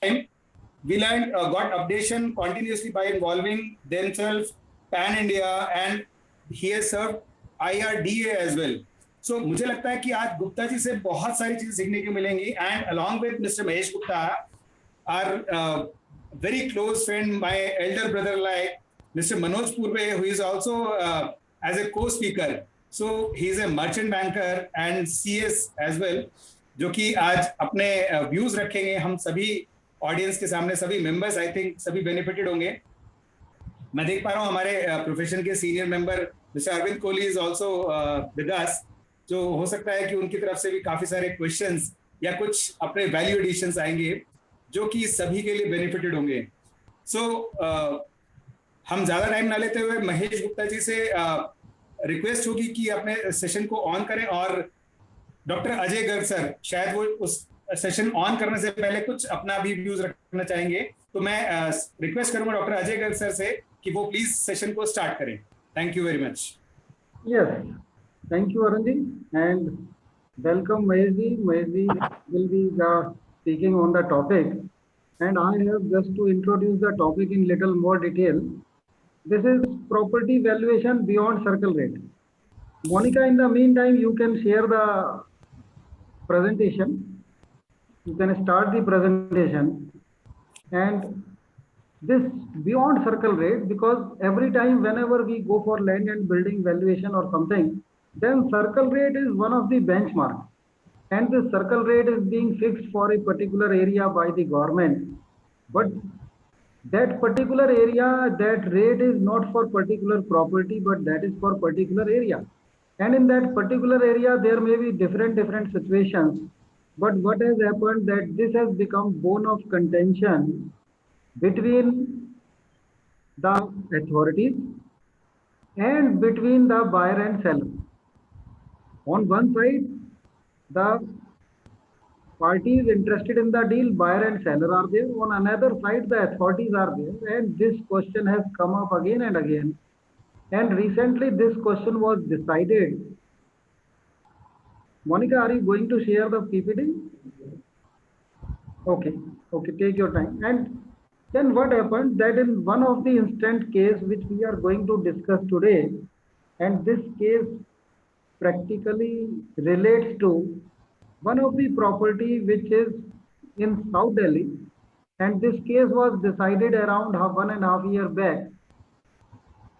time, we learned, got updation continuously by involving themselves, Pan India, and he has served IRDA as well. So मुझे लगता है कि आज गुप्ता जी से बहुत सारी चीजें सीखने को मिलेंगी, and along with Mr. Mahesh Gupta, our very close friend, my elder brother like Mr. Manoj Purve, who is also as a co-speaker. So he is a merchant banker and CS as well, जो कि आज अपने views रखेंगे हम सभी audience के सामने, सभी मेंबर्स आई थिंक सभी बेनिफिटेड होंगे. मैं देख पा रहा हूँ हमारे प्रोफेशन के senior member mister Arvind Kohli is also with us, जो हो सकता है कि उनकी तरफ से भी काफी सारे क्वेश्चंस या कुछ अपने वैल्यू एडिशंस आएंगे जो कि सभी के लिए बेनिफिटेड होंगे. सो हम ज्यादा टाइम ना लेते हुए महेश गुप्ता जी से रिक्वेस्ट होगी कि अपने सेशन को ऑन करें, और डॉक्टर अजय गर्ग सर शायद वो उस सेशन ऑन करने से पहले कुछ अपना भी व्यूज रखना चाहेंगे, तो मैं रिक्वेस्ट करूंगा डॉक्टर अजय गर्ग सर से कि वो प्लीज सेशन को स्टार्ट करें. Thank you very much. Yes, thank you Arun ji, and welcome Mahesh ji. Mahesh ji will be speaking on the topic, and I have just to introduce the topic in little more detail. This is property valuation beyond circle rate. Monica, in the meantime, you can share the presentation. You can start the presentation. And this beyond circle rate, because every time whenever we go for land and building valuation or something, then circle rate is one of the benchmark, and the circle rate is being fixed for a particular area by the government. But that particular area, that rate is not for particular property, but that is for particular area. And in that particular area, there may be different situations. But what has happened that this has become bone of contention between the authorities and between the buyer and seller. On one side, the parties interested in the deal, buyer and seller are there. On another side, the authorities are there, and this question has come up again and again. And recently this question was decided. Monica, are you going to share the PPT? Okay, take your time. And then what happened that in one of the instant case which we are going to discuss today, and this case practically relates to one of the property which is in South Delhi, and this case was decided around 1.5 years back.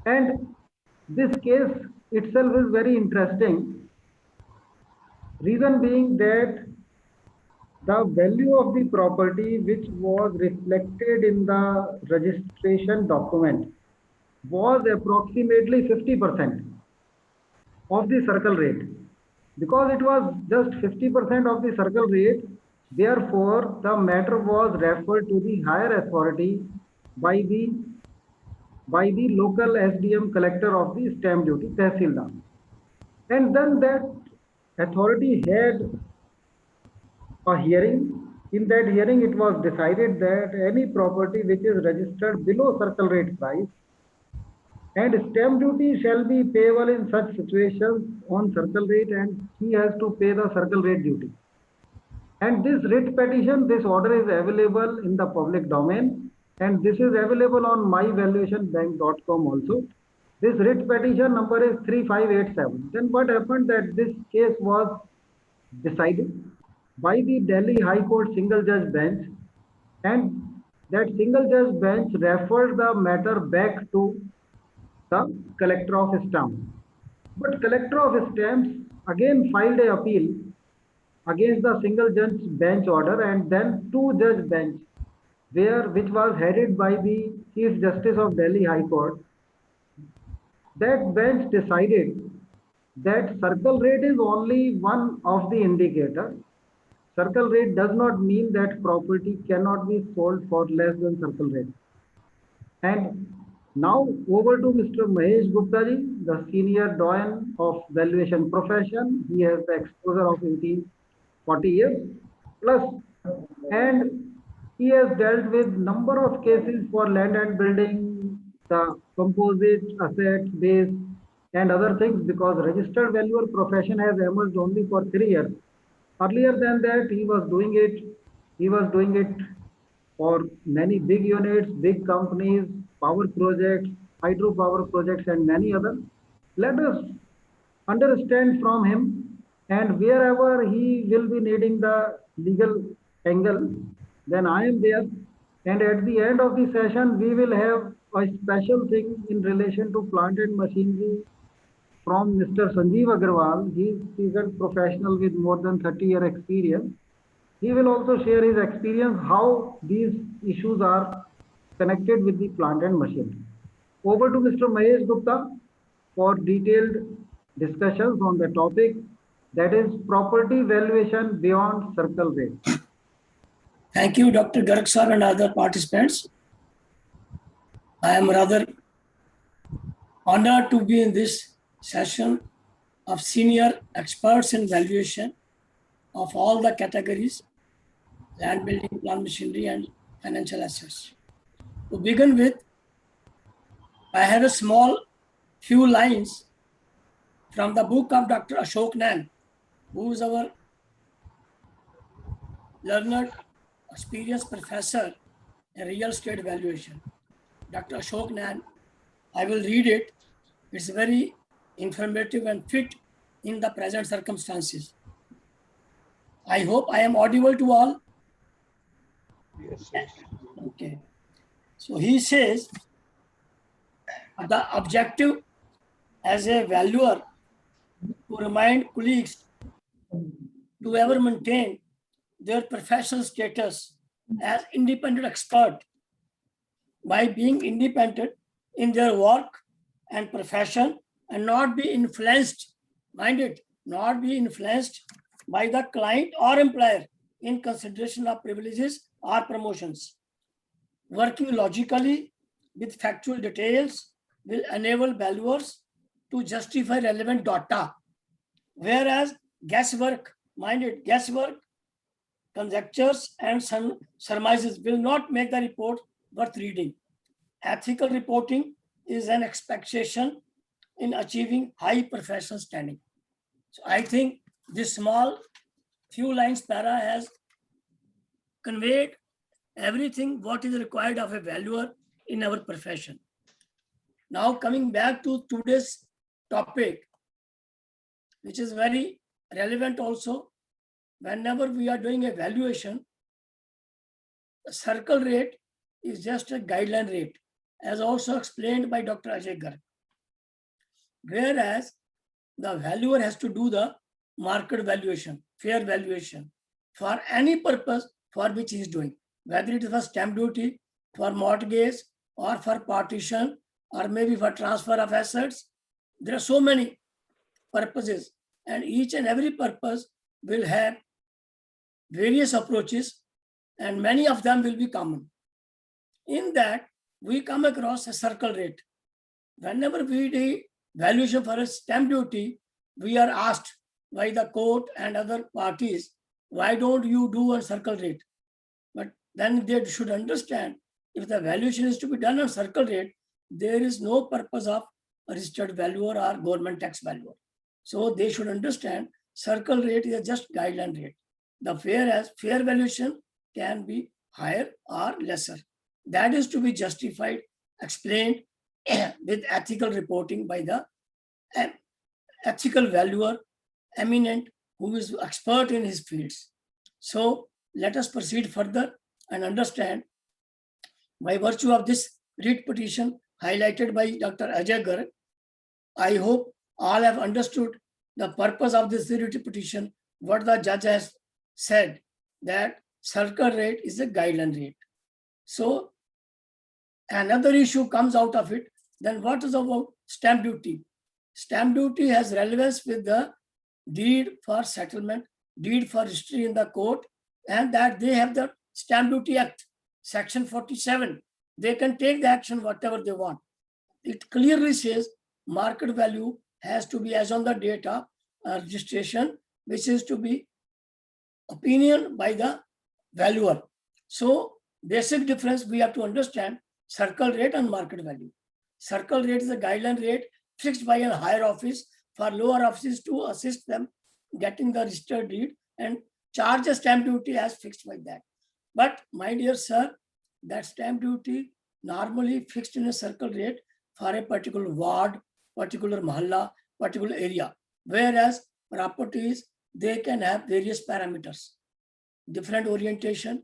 And this case itself is very interesting. Reason being that the value of the property which was reflected in the registration document was approximately 50% of the circle rate. Because it was just 50% of the circle rate, therefore the matter was referred to the higher authority by the local SDM collector of the stamp duty, Tehsildar. And then that authority had a hearing. In that hearing, it was decided that any property which is registered below circle rate price, and stamp duty shall be payable in such situations on circle rate, and he has to pay the circle rate duty. And this writ petition, this order is available in the public domain, and this is available on myvaluationbank.com also. This writ petition number is 3587. Then what happened that this case was decided by the Delhi High Court single judge bench, and that single judge bench referred the matter back to the collector of stamps. But collector of stamps again filed an appeal against the single judge bench order, and then two judge bench, which was headed by the Chief Justice of Delhi High Court. That bench decided that circle rate is only one of the indicators. Circle rate does not mean that property cannot be sold for less than circle rate. And now over to Mr. Mahesh Gupta ji, the senior doyen of valuation profession. He has the exposure of 40 years plus, and he has dealt with number of cases for land and building, the composite, asset base, and other things, because registered valuer profession has emerged only for 3 years. Earlier than that, he was doing it for many big units, big companies, power projects, hydropower projects, and many others. Let us understand from him, and wherever he will be needing the legal angle, then I am there. And at the end of the session, we will have a special thing in relation to plant and machinery from Mr. Sanjeev Agarwal. He is a seasoned professional with more than 30-year experience. He will also share his experience how these issues are connected with the plant and machinery. Over to Mr. Mahesh Gupta for detailed discussions on the topic, that is property valuation beyond circle rate. Thank you, Dr. Garg sir and other participants. I am rather honored to be in this session of senior experts in valuation of all the categories: land building, plant machinery, and financial assets. To begin with, I have a small few lines from the book of Dr. Ashok Nain, who is our learned, experienced professor in real estate valuation. Dr. Ashok Nain, I will read it. It's very informative and fit in the present circumstances. I hope I am audible to all. Yes, yes. Okay. So he says, the objective as a valuer to remind colleagues to ever maintain their professional status as independent expert by being independent in their work and profession and not be influenced, mind it, not be influenced by the client or employer in consideration of privileges or promotions. Working logically with factual details will enable valuers to justify relevant data, whereas guesswork, mind it, guesswork, conjectures and surmises will not make the report worth reading. Ethical reporting is an expectation in achieving high professional standing. So I think this small few lines para has conveyed everything what is required of a valuer in our profession. Now coming back to today's topic, which is very relevant also, whenever we are doing a valuation, the circle rate is just a guideline rate, as also explained by Dr. Ajay Garg. Whereas the valuer has to do the market valuation, fair valuation for any purpose for which he is doing, whether it is for stamp duty, for mortgage, or for partition, or maybe for transfer of assets. There are so many purposes, and each and every purpose will have various approaches, and many of them will be common. In that, we come across a circle rate. Whenever we do valuation for a stamp duty, we are asked by the court and other parties, why don't you do a circle rate? But then they should understand, if the valuation is to be done on circle rate, there is no purpose of a registered valuer or government tax valuer. So they should understand circle rate is just guideline rate. The fair valuation can be higher or lesser. That is to be justified, explained with ethical reporting by the ethical valuer, eminent, who is expert in his fields. So let us proceed further and understand, by virtue of this writ petition highlighted by Dr. Ajay Garg, I hope all have understood the purpose of this writ petition, what the judge has said, that circle rate is a guideline rate. So another issue comes out of it, then what is about stamp duty? Stamp duty has relevance with the deed for settlement, deed for registry in the court, and that they have the Stamp Duty Act, Section 47. They can take the action whatever they want. It clearly says market value has to be as on the date of registration, which is to be opinion by the valuer. So basic difference we have to understand: circle rate and market value. Circle rate is a guideline rate fixed by a higher office for lower offices to assist them getting the registered deed and charge a stamp duty as fixed by that. But my dear sir, that stamp duty normally fixed in a circle rate for a particular ward, particular mahalla, particular area. Whereas properties, they can have various parameters, different orientation,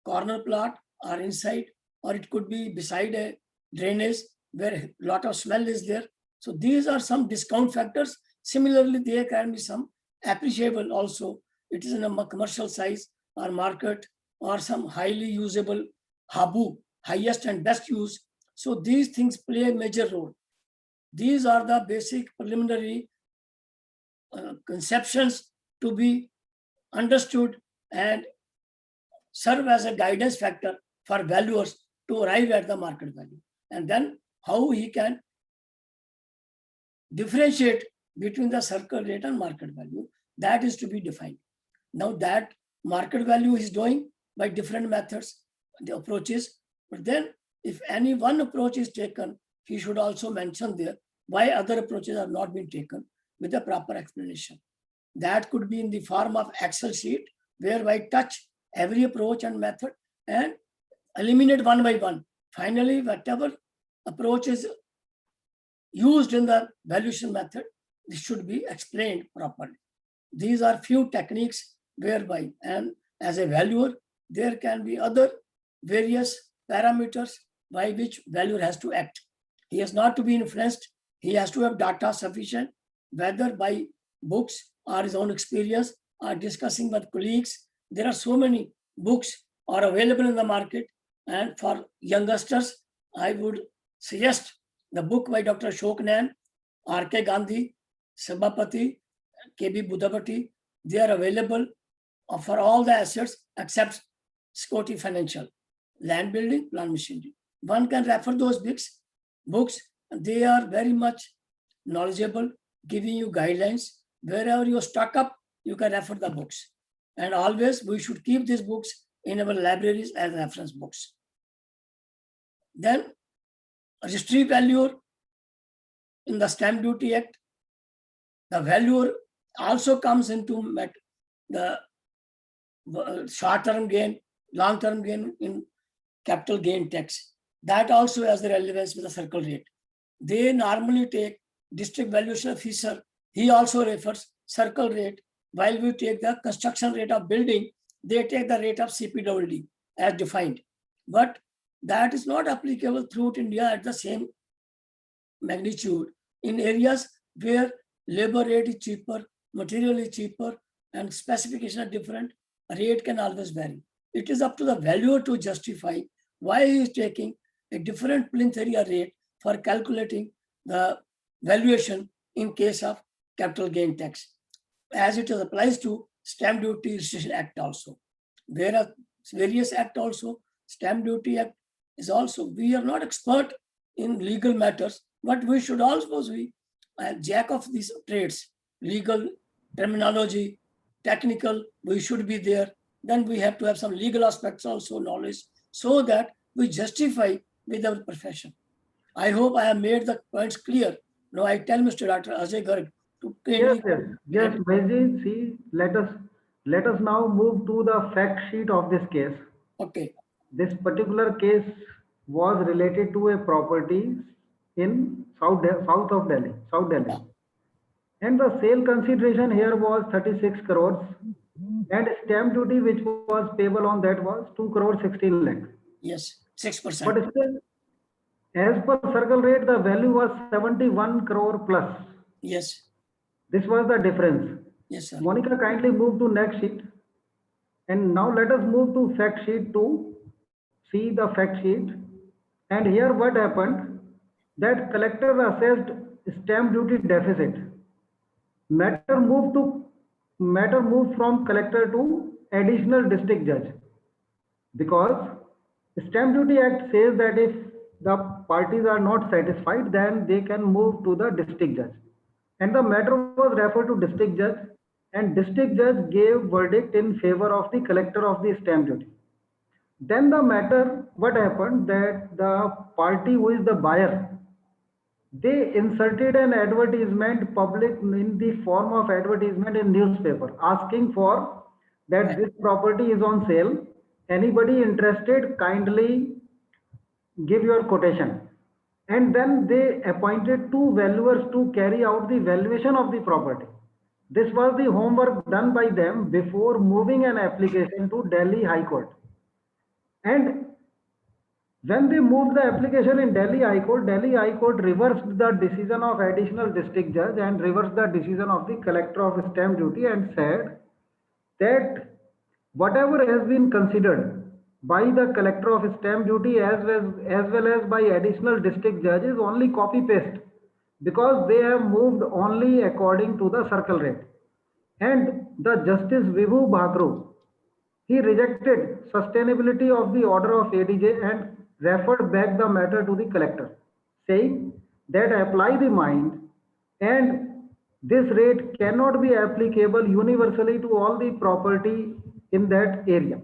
corner plot or inside, or it could be beside a drainage where a lot of smell is there. So these are some discount factors. Similarly, there can be some appreciable also. It is in a commercial size or market or some highly usable habu, highest and best use. So these things play a major role. These are the basic preliminary conceptions to be understood and serve as a guidance factor for valuers to arrive at the market value. And then how he can differentiate between the circle rate and market value, that is to be defined. Now that market value is doing by different methods, the approaches, but then if any one approach is taken, he should also mention there why other approaches have not been taken with a proper explanation. That could be in the form of Excel sheet, whereby touch every approach and method and eliminate one by one. Finally, whatever approach is used in the valuation method, this should be explained properly. These are few techniques whereby, and as a valuer, there can be other various parameters by which valuer has to act. He has not to be influenced. He has to have data sufficient, whether by books or his own experience or discussing with colleagues. There are so many books are available in the market. And for youngsters, I would suggest the book by Dr. Ashok Nain, R.K. Gandhi, Sabapati, K.B. Buddhapati. They are available for all the assets except Scotty Financial, land building, plant machinery. One can refer those books. They are very much knowledgeable, giving you guidelines. Wherever you stuck up, you can refer the books. And always we should keep these books in our libraries as reference books. Then registry valuer in the Stamp Duty Act, the valuer also comes into the short-term gain, long-term gain in capital gain tax. That also has the relevance with the circle rate. They normally take district valuation officer. He also refers circle rate. While we take the construction rate of building, they take the rate of CPWD as defined. But that is not applicable throughout India at the same magnitude. In areas where labor rate is cheaper, material is cheaper, and specifications are different, rate can always vary. It is up to the valuer to justify why he is taking a different plinth area rate for calculating the valuation in case of capital gain tax, as it applies to Stamp Duty Registration Act also. There are various act also. Stamp Duty Act is also, we are not expert in legal matters, but we should also be a jack of these trades, legal terminology, technical, we should be there. Then we have to have some legal aspects also knowledge so that we justify with our profession. I hope I have made the points clear. Now I tell Mr. Dr. Ajay Garg to Yes, Vaidji, see, let us now move to the fact sheet of this case. Okay. This particular case was related to a property in South of Delhi, South Delhi. Yeah. And the sale consideration here was 36 crores and stamp duty which was payable on that was 2 crore 16 lakh. Yes, 6%. But still, as per circle rate, the value was 71 crore plus. Yes. This was the difference. Yes, sir. Monica, kindly move to next sheet. And now let us move to fact sheet to see the fact sheet. And here what happened, that collector assessed stamp duty deficit. Matter moved from collector to additional district judge, because Stamp Duty Act says that if the parties are not satisfied, then they can move to the district judge. And the matter was referred to district judge, and district judge gave verdict in favor of the collector of the stamp duty. Then the matter, what happened, that the party who is the buyer, they inserted an advertisement public in the form of advertisement in newspaper asking for that this property is on sale. Anybody interested, kindly give your quotation. And then they appointed two valuers to carry out the valuation of the property. This was the homework done by them before moving an application to Delhi High Court. And when they moved the application in Delhi High Court reversed the decision of additional district judge and reversed the decision of the collector of stamp duty and said that whatever has been considered by the collector of stamp duty as well as by additional district judge is only copy paste, because they have moved only according to the circle rate. And the Justice Vibhu Bhadru, he rejected sustainability of the order of ADJ and referred back the matter to the collector, saying that apply the mind and this rate cannot be applicable universally to all the property in that area.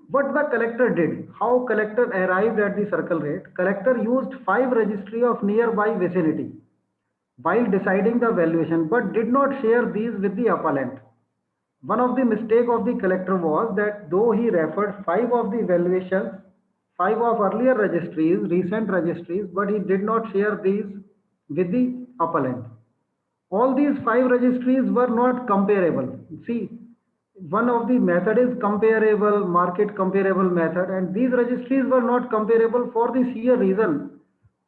What the collector did, how collector arrived at the circle rate, collector used 5 registry of nearby vicinity while deciding the valuation, but did not share these with the appellant. One of the mistake of the collector was that though he referred 5 of the valuations, 5 of earlier registries, recent registries, but he did not share these with the appellant. All these 5 registries were not comparable. See, one of the method is comparable, market comparable method, and these registries were not comparable for the sheer reason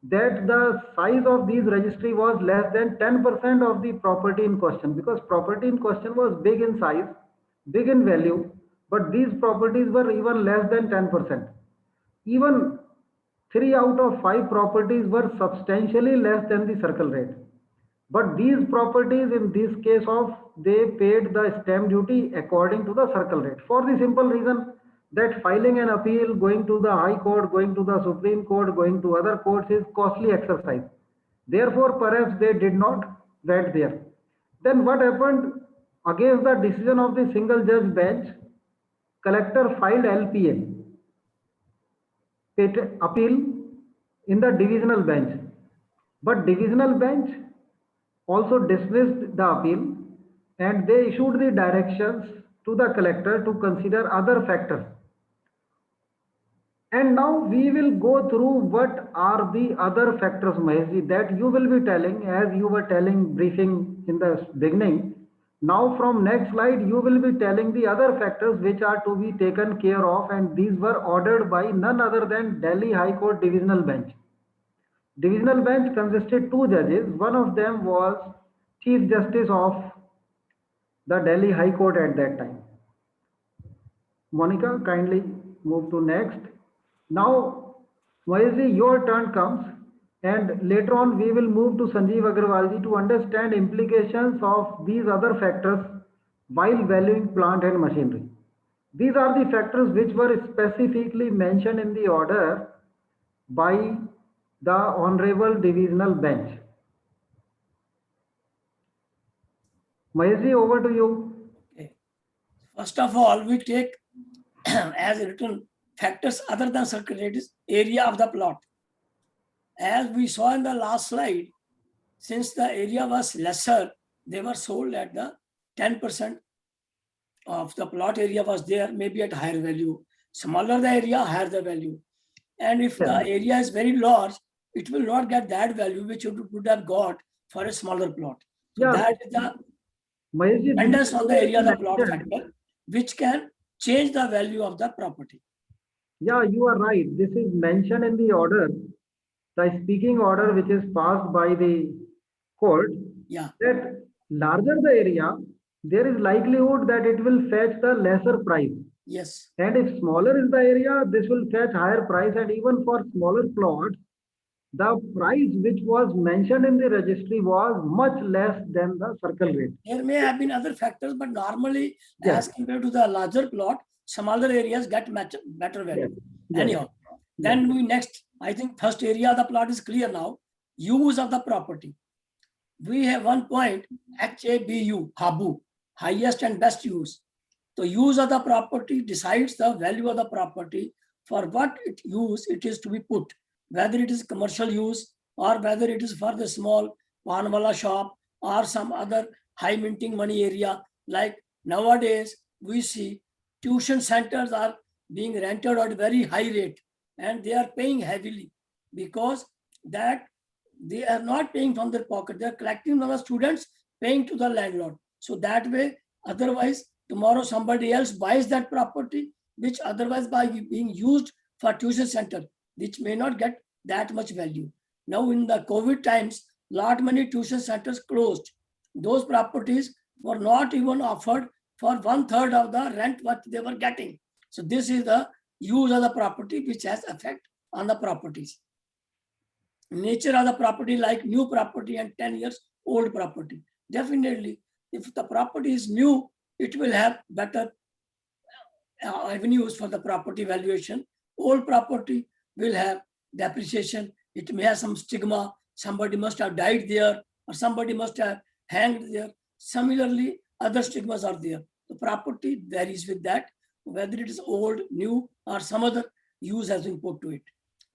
that the size of these registry was less than 10% of the property in question, because property in question was big in size, big in value, but these properties were even less than 10%. Even 3 out of 5 properties were substantially less than the circle rate. But these properties in this case of they paid the stamp duty according to the circle rate, for the simple reason that filing an appeal, going to the High Court, going to the Supreme Court, going to other courts is costly exercise. Therefore, perhaps they did not went there. Then what happened? Against the decision of the single judge bench, collector filed LPA, appeal in the divisional bench. But divisional bench also dismissed the appeal and they issued the directions to the collector to consider other factors. And now we will go through what are the other factors, Maheshji, that you will be telling, as you were telling briefing in the beginning. Now from next slide, you will be telling the other factors which are to be taken care of, and these were ordered by none other than Delhi High Court Divisional Bench. Divisional bench consisted 2 judges. One of them was Chief Justice of the Delhi High Court at that time. Monica, kindly move to next. Now, Maheshji, your turn comes, and later on we will move to Sanjeev Agarwalji to understand implications of these other factors while valuing plant and machinery. These are the factors which were specifically mentioned in the order by the Honorable Divisional Bench. Maheshji, over to you. Okay. First of all, we take as written factors other than circle rate is area of the plot. As we saw in the last slide, since the area was lesser, they were sold at the 10% of the plot area was there, maybe at higher value. Smaller the area, higher the value. And if the area is very large, it will not get that value which you would have got for a smaller plot. So that is the dependence on the area of the plot factor, which can change the value of the property. Yeah, you are right. This is mentioned in the order, the speaking order which is passed by the court. Yeah. That larger the area, there is likelihood that it will fetch the lesser price. Yes. And if smaller is the area, this will fetch higher price. And even for smaller plots, the price which was mentioned in the registry was much less than the circle rate. There may have been other factors, but normally, as compared to the larger plot, smaller areas get better value. Yes. Anyhow, then we next, I think first area of the plot is clear now. Use of the property. We have one point, HABU, HABU, highest and best use. The use of the property decides the value of the property for what use it is to be put, whether it is commercial use or whether it is for the small panwala shop or some other high minting money area. Like nowadays, we see tuition centers are being rented at very high rate. and they are paying heavily because that they are not paying from their pocket. They are collecting from the students, paying to the landlord. So that way, otherwise, tomorrow somebody else buys that property, which otherwise by being used for tuition center, which may not get that much value. Now in the COVID times, lot many tuition centers closed. Those properties were not even offered for 1/3 of the rent what they were getting. So this is the use of the property which has effect on the properties. Nature of the property, like new property and 10 years old property. Definitely, if the property is new, it will have better avenues for the property valuation. Old property will have depreciation. It may have some stigma. Somebody must have died there, or somebody must have hanged there. Similarly, other stigmas are there. The property varies with that, whether it is old, new, or some other use has been put to it.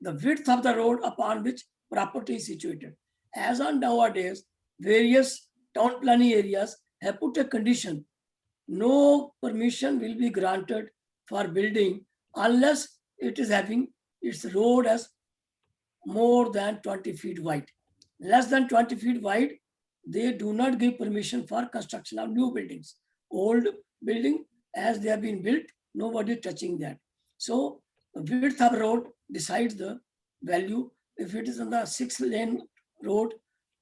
The width of the road upon which property is situated. As on nowadays, various town planning areas have put a condition: no permission will be granted for building unless it is having its road as more than 20 feet wide. Less than 20 feet wide, they do not give permission for construction of new buildings. Old building, as they have been built, nobody touching that. So the width of road decides the value. If it is on the 6-lane road,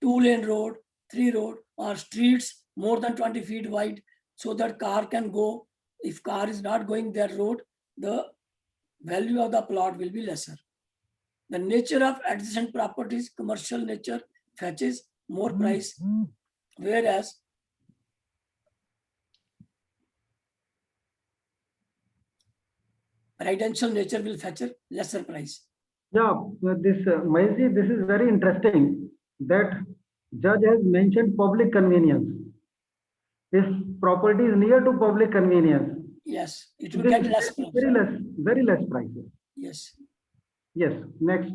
2-lane road, 3 road, or streets more than 20 feet wide, so that car can go. If car is not going that road, the value of the plot will be lesser. The nature of adjacent properties, commercial nature fetches more price, whereas residential nature will fetch a lesser price. Yeah, this Maheshji, this is very interesting that judge has mentioned public convenience. If property is near to public convenience, Yes, it will it get is less price. very less price. Yes. Yes, next.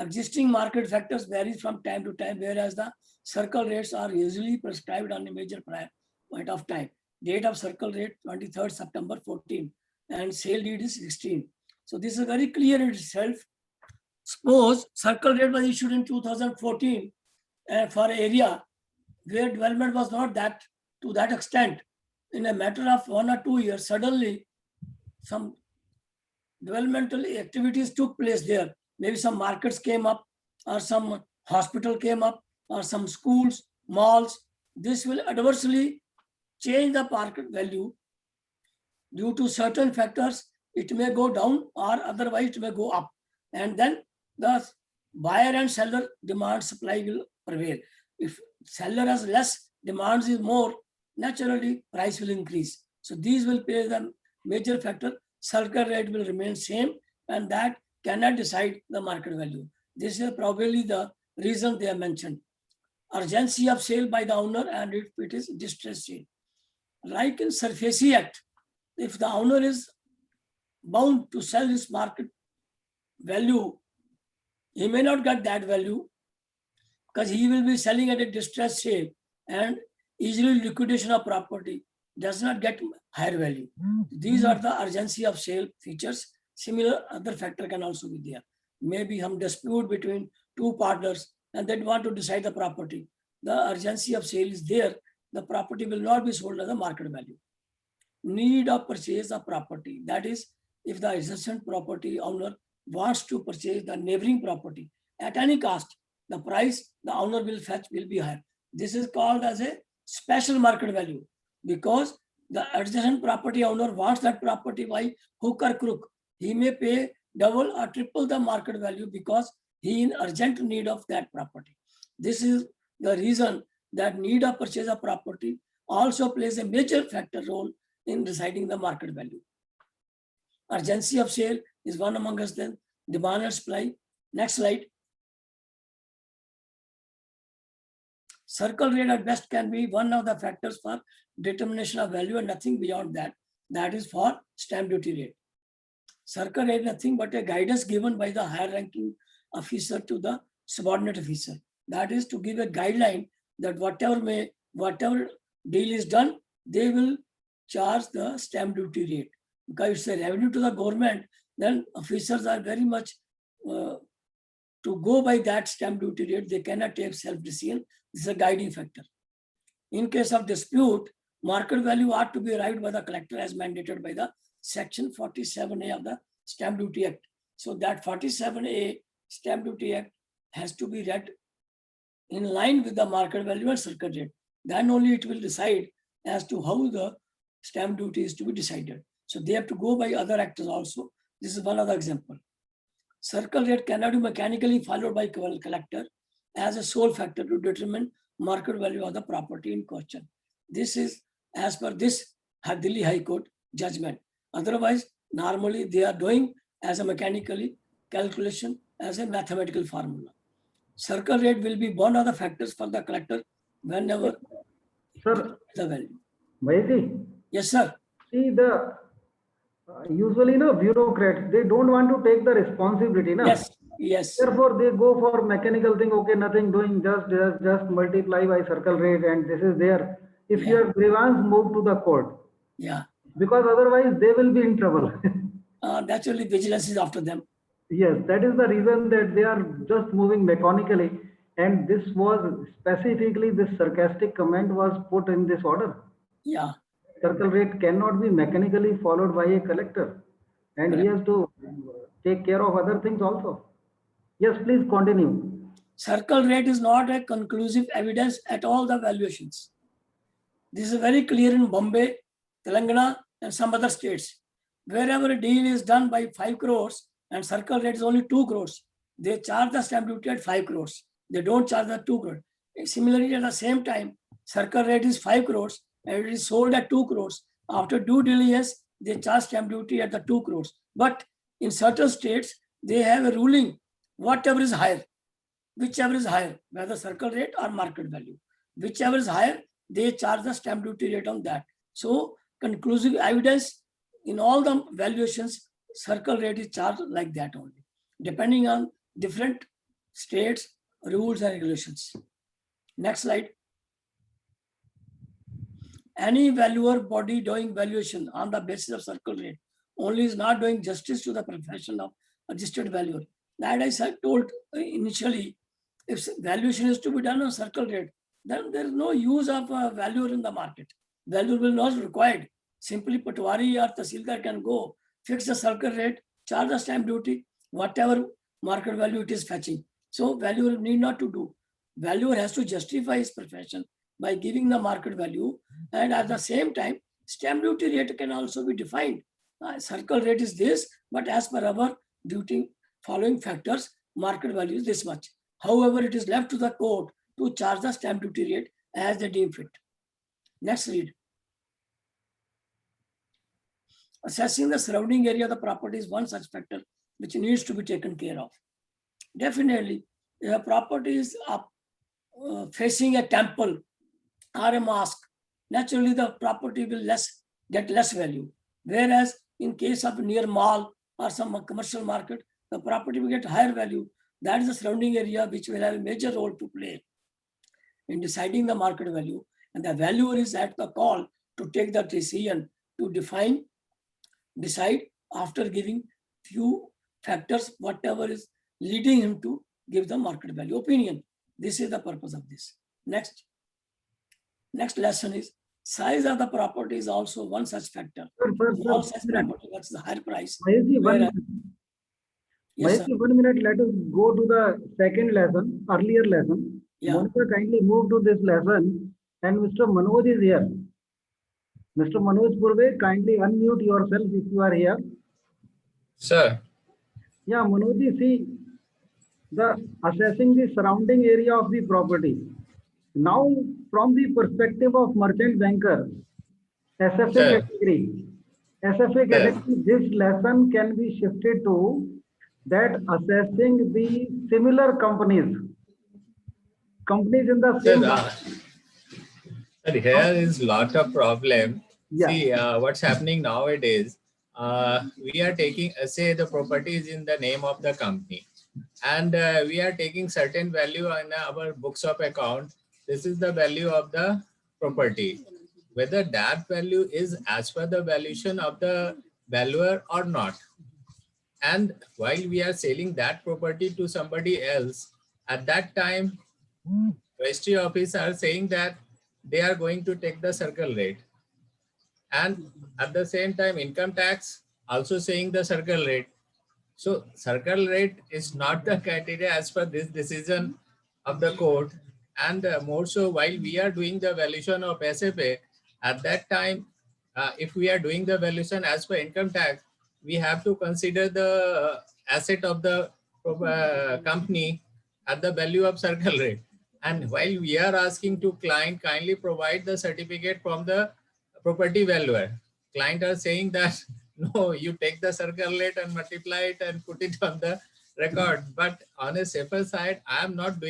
Existing market factors vary from time to time, whereas the circle rates are usually prescribed on a major point of time. Date of circle rate 23rd September 14 and sale deed is 16. So this is very clear in itself. Suppose circle rate was issued in 2014 for area where development was not that to that extent. In a matter of 1 or 2 years, suddenly some developmental activities took place there. Maybe some markets came up, or some hospital came up, or some schools, malls. This will adversely change the market value. Due to certain factors, it may go down, or otherwise it may go up. And then the buyer and seller demand supply will prevail. If seller has less, demands is more, naturally price will increase. So these will play the major factor. Circle rate will remain same, and that cannot decide the market value. This is probably the reason they have mentioned. Urgency of sale by the owner, and if it is distress sale. Like in SARFAESI Act, if the owner is bound to sell his market value, he may not get that value because he will be selling at a distress sale, and easily liquidation of property does not get higher value. These are the urgency of sale features. Similar other factor can also be there. Maybe some dispute between two partners and they want to decide the property. The urgency of sale is there. The property will not be sold at the market value. Need of purchase of property. That is, if the adjacent property owner wants to purchase the neighboring property at any cost, the price the owner will fetch will be higher. This is called as a special market value, because the adjacent property owner wants that property by hook or crook. He may pay double or triple the market value because he in urgent need of that property. This is the reason that need of purchase of property also plays a major factor role in deciding the market value. Urgency of sale is one among us, then demand and supply. Next slide. Circle rate at best can be one of the factors for determination of value and nothing beyond that. That is for stamp duty rate. Circle rate nothing but a guidance given by the higher ranking officer to the subordinate officer. That is to give a guideline that whatever deal is done, they will charge the stamp duty rate. Because it's a revenue to the government, then officers are very much to go by that stamp duty rate. They cannot take self-decision. This is a guiding factor. In case of dispute, market value ought to be arrived by the collector as mandated by the section 47A of the Stamp Duty Act. So that 47A Stamp Duty Act has to be read in line with the market value and circle rate. Then only it will decide as to how the stamp duty is to be decided. So they have to go by other actors also. This is one other example. Circle rate cannot be mechanically followed by collector as a sole factor to determine market value of the property in question. This is as per this Delhi High Court judgment. Otherwise, normally they are doing as a mechanically calculation as a mathematical formula. Circle rate will be one of the factors for the collector whenever Sir, the value. Maheshji, Yes, sir. see the usually bureaucrats, they don't want to take the responsibility. Yes, yes. Therefore, they go for mechanical thing. Okay, nothing doing, just multiply by circle rate, and this is there. If Yeah. your grievance move to the court, Yeah. because otherwise they will be in trouble. Naturally, vigilance is after them. Yes, that is the reason that they are just moving mechanically. And this was specifically, this sarcastic comment was put in this order. Yeah. Circle rate cannot be mechanically followed by a collector, and he has to take care of other things also. Yes, please continue. Circle rate is not a conclusive evidence at all the valuations. This is very clear in Bombay, Telangana, and some other states. Wherever a deal is done by 5 crores and circle rate is only 2 crores, they charge the stamp duty at 5 crores. They don't charge the 2 crores. Similarly, at the same time, circle rate is 5 crores and it is sold at 2 crores. After due diligence, they charge stamp duty at the 2 crores. But in certain states, they have a ruling, whatever is higher, whichever is higher, whether circle rate or market value, whichever is higher, they charge the stamp duty rate on that. So conclusive evidence in all the valuations, circle rate is charged like that only, depending on different states, rules and regulations. Next slide. Any valuer body doing valuation on the basis of circle rate only is not doing justice to the profession of registered valuer. That I told initially, if valuation is to be done on circle rate, then there is no use of a valuer in the market. Valuer will not be required. Simply Patwari or Tahsildar can go, fix the circle rate, charge the stamp duty, whatever market value it is fetching. So valuer need not to do. Valuer has to justify his profession by giving the market value, and at the same time, stamp duty rate can also be defined. Circle rate is this, but as per our duty following factors, market value is this much. However, it is left to the court to charge the stamp duty rate as they deem fit. Next read. Assessing the surrounding area of the property is one such factor which needs to be taken care of. Definitely, if a property is facing a temple or a mosque, naturally the property will get less value. Whereas in case of near mall or some commercial market, the property will get higher value. That is the surrounding area which will have a major role to play in deciding the market value. And the valuer is at the call to take the decision to decide after giving few factors, whatever is leading him to give the market value opinion. This is the purpose of this. Next lesson is size of the property is also one such factor. Small size property, that's the higher price. Yes, sir. 1 minute, let us go to the second lesson, earlier lesson. Yeah. Monica, kindly move to this lesson, and Mr. Manoj is here. Mr. Manoj Purve, kindly unmute yourself if you are here. Sir. Yeah, Manoj, see, the assessing the surrounding area of the property. Now, from the perspective of merchant banker, SFA category, this lesson can be shifted to that assessing the similar companies in the same. Sir, here is lot of problem. Yeah. See, what's happening nowadays, we are taking, say the property is in the name of the company, and we are taking certain value in our books of account. This is the value of the property. Whether that value is as per the valuation of the valuer or not. And while we are selling that property to somebody else, at that time, registry office are saying that they are going to take the circle rate. And at the same time, income tax also saying the circle rate. So circle rate is not the criteria as per this decision of the court. And more so while we are doing the valuation of SFA, at that time, if we are doing the valuation as per income tax, we have to consider the asset of the company at the value of circle rate. And while we are asking to client kindly provide the certificate from the property valuer, client are saying that no, you take the circle rate and multiply it and put it on the record. But on a safer side, I'm not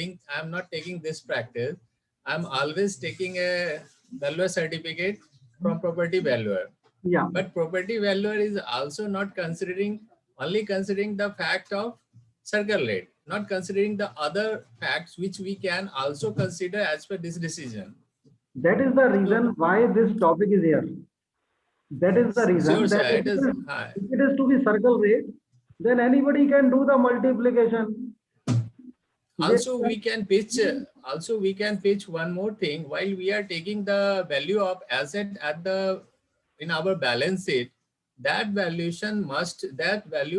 taking this practice. I'm always taking a valuer certificate from property valuer. Yeah. But property valuer is also not only considering the fact of circle rate, not considering the other facts which we can also consider as per this decision. That is the reason why this topic is here. That is the reason Sure, sir, that it is. if it is to be circle rate, then anybody can do the multiplication. Also, we can pitch one more thing. While we are taking the value of asset in our balance sheet, that value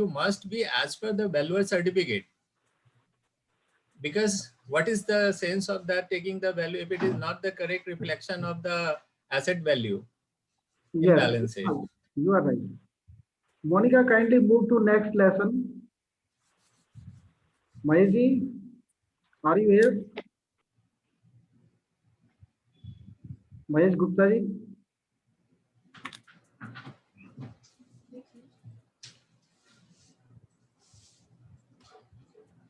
must be as per the valuer certificate. Because what is the sense of that taking the value if it is not the correct reflection of the asset value in Yes, balance sheet? you are right. Monica, kindly move to next lesson. Mahesh, are you here? Mahesh Gupta ji.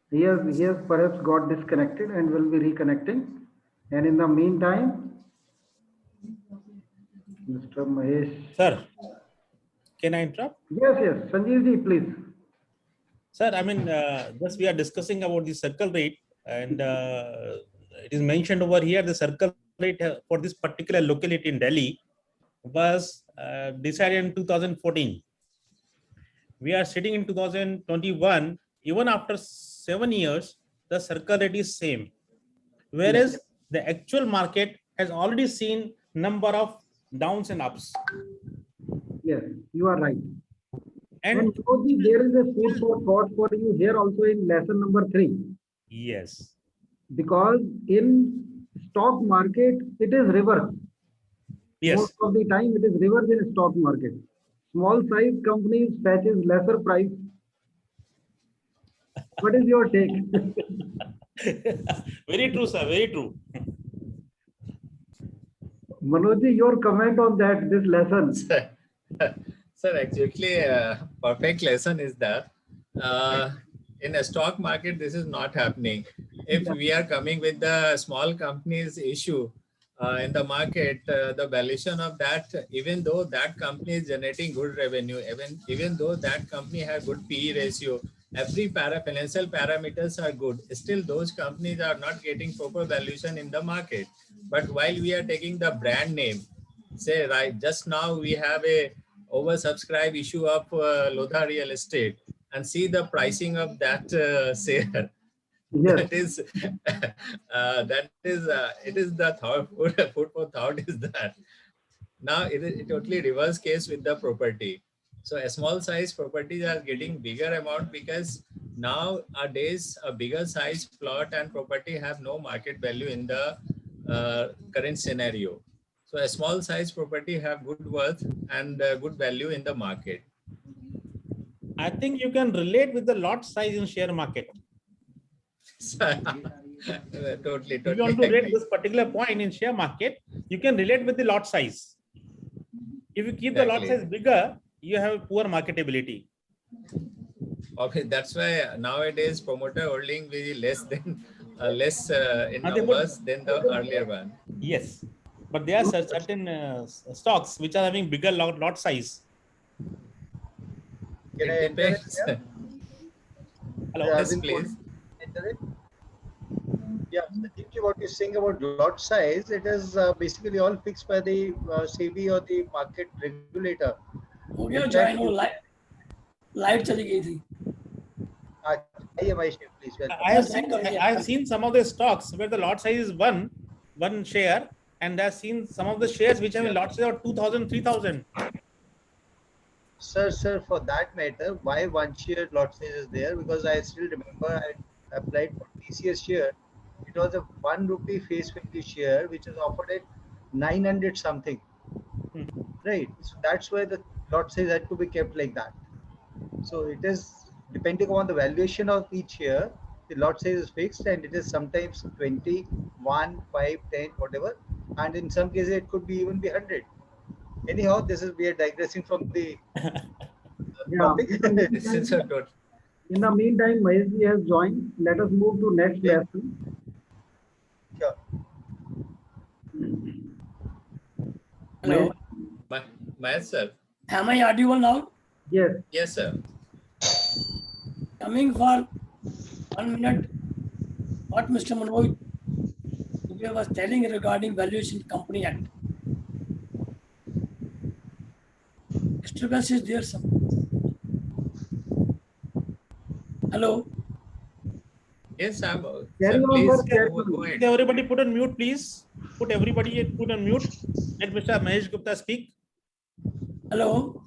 He has perhaps got disconnected and will be reconnecting. And in the meantime, Mr. Mahesh. Sir, can I interrupt? Yes, Sanjeev ji, please. Sir, I mean, just we are discussing about the circle rate, and it is mentioned over here the circle rate for this particular locality in Delhi was decided in 2014. We are sitting in 2021. Even after 7 years, the circle rate is same, whereas the actual market has already seen number of downs and ups. Yes, you are right. And Manoj, there is a food for thought for you here also in lesson number 3. yes, Because in stock market, it is reverse. yes, Most of the time, it is reverse in stock market. Small size companies fetches lesser price. What is your take? very true, sir, very true. Manoj, your comment on that, this lesson. Sir, actually, perfect lesson is that in a stock market, this is not happening. If we are coming with the small companies issue in the market, the valuation of that, even though that company is generating good revenue, even though that company has good PE ratio, every financial parameters are good, still those companies are not getting proper valuation in the market. But while we are taking the brand name, say right, just now we have a oversubscribed issue of Lodha Real Estate and see the pricing of that share. Yes. It is the thought, food for thought is that. Now it is totally reverse case with the property. So a small size properties are getting bigger amount because nowadays a bigger size plot and property have no market value in the current scenario. So a small size property have good worth and good value in the market. I think you can relate with the lot size in share market. Totally. If you want to rate this particular point in share market, you can relate with the lot size. If you keep the lot size bigger, you have poor marketability. Okay, that's why nowadays promoter holding will be less in numbers than the earlier one. Yes, but there are certain stocks which are having bigger lot size. Can I It enter it depends. here? Hello. Yes, please. Enter it? Yeah, I think what you're saying about lot size, it is basically all fixed by the SEBI or the market regulator. हो गया In join fact, हो light चली गई थी IMI share, please. Welcome. I have Yes, seen, Anchor, yes. I have seen some of the stocks where the lot size is one share, and I've seen some of the shares which have a lot size of 2,000, 3,000. Sir, for that matter, why one share lot size is there? Because I still remember I applied for TCS share. It was a 1 rupee face value share, which is offered at 900 something, right? So that's why the lot size had to be kept like that. So it is depending on the valuation of each share, the lot size is fixed, and it is sometimes 20, 1, 5, 10, whatever. And in some cases, it could be even be 100. Anyhow, this is we are digressing from the Yeah. topic. This is a total. In the meantime, Maheshji has joined. Let us move to next Okay. lesson. Sure. Hello. My sir. Am I audible now? Yes. Yes, sir. Coming for 1 minute, what Mr. Manoj Dubey was telling regarding Valuation Company Act. Disturbance is there some. Hello. Yes, I'm. Carry Sir, on, please sir, carry go, on. go ahead. Everybody put on mute, please. Put on mute. Let Mr. Mahesh Gupta speak. Hello.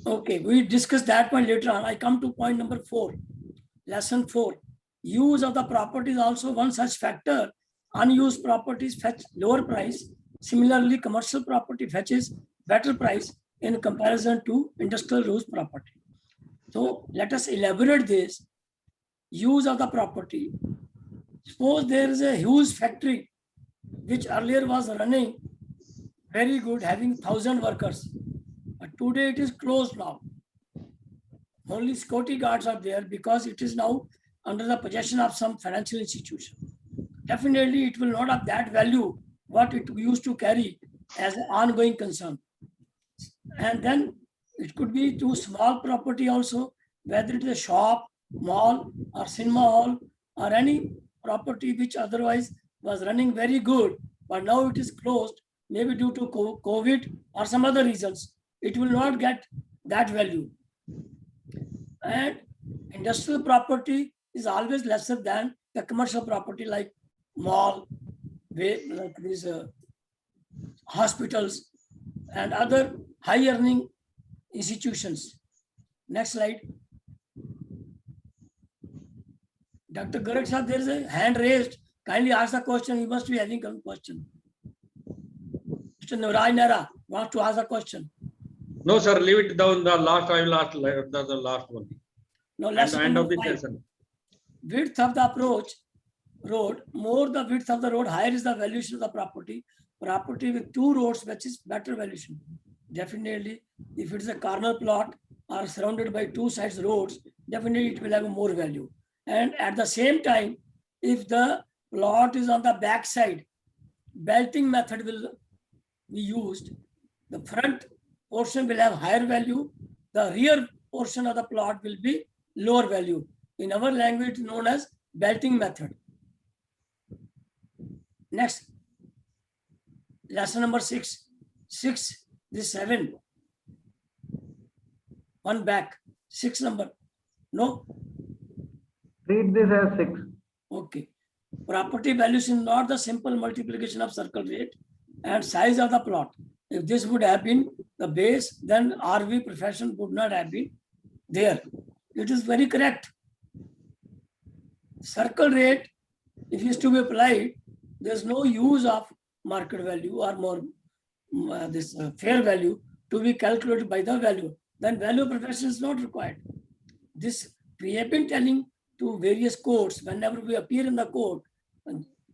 Okay, we discuss that point later on. I come to point number 4. Lesson 4. Use of the property is also one such factor. Unused properties fetch lower price. Similarly, commercial property fetches better price in comparison to industrial use property. So let us elaborate this. Use of the property. Suppose there is a huge factory which earlier was running very good, having 1,000 workers. But today it is closed now. Only security guards are there because it is now under the possession of some financial institution. Definitely it will not have that value what it used to carry as an ongoing concern. And then it could be to small property also, whether it is a shop, mall, or cinema hall, or any property which otherwise was running very good, but now it is closed, maybe due to COVID or some other reasons. It will not get that value. And industrial property is always lesser than the commercial property like mall, like these hospitals and other high earning institutions. Next slide. Dr. Garg sir, there is a hand raised. Kindly ask the question. You must be having a question. Mr. Nuraj Nara wants to ask a question. No, sir, leave it down. The last, I will ask the last one. No, At lesson the end of number the 5. session. Width of the approach road, more the width of the road, higher is the valuation of the property. Property with 2 roads, which is better valuation. Definitely, if it is a corner plot or surrounded by 2 sides roads, definitely it will have more value. And at the same time, if the plot is on the back side, belting method will be used. The front portion will have higher value. The rear portion of the plot will be lower value. In our language, known as belting method. Next, lesson number 6. 6, this 7. 1 back. 6 number. No? Read this as 6. Okay. Property valuation is not the simple multiplication of circle rate and size of the plot. If this would have been the base, then RV profession would not have been there. It is very correct. Circle rate, if it is to be applied, there is no use of market value or more this fair value to be calculated by the value. Then value profession is not required. This we have been telling to various courts whenever we appear in the court,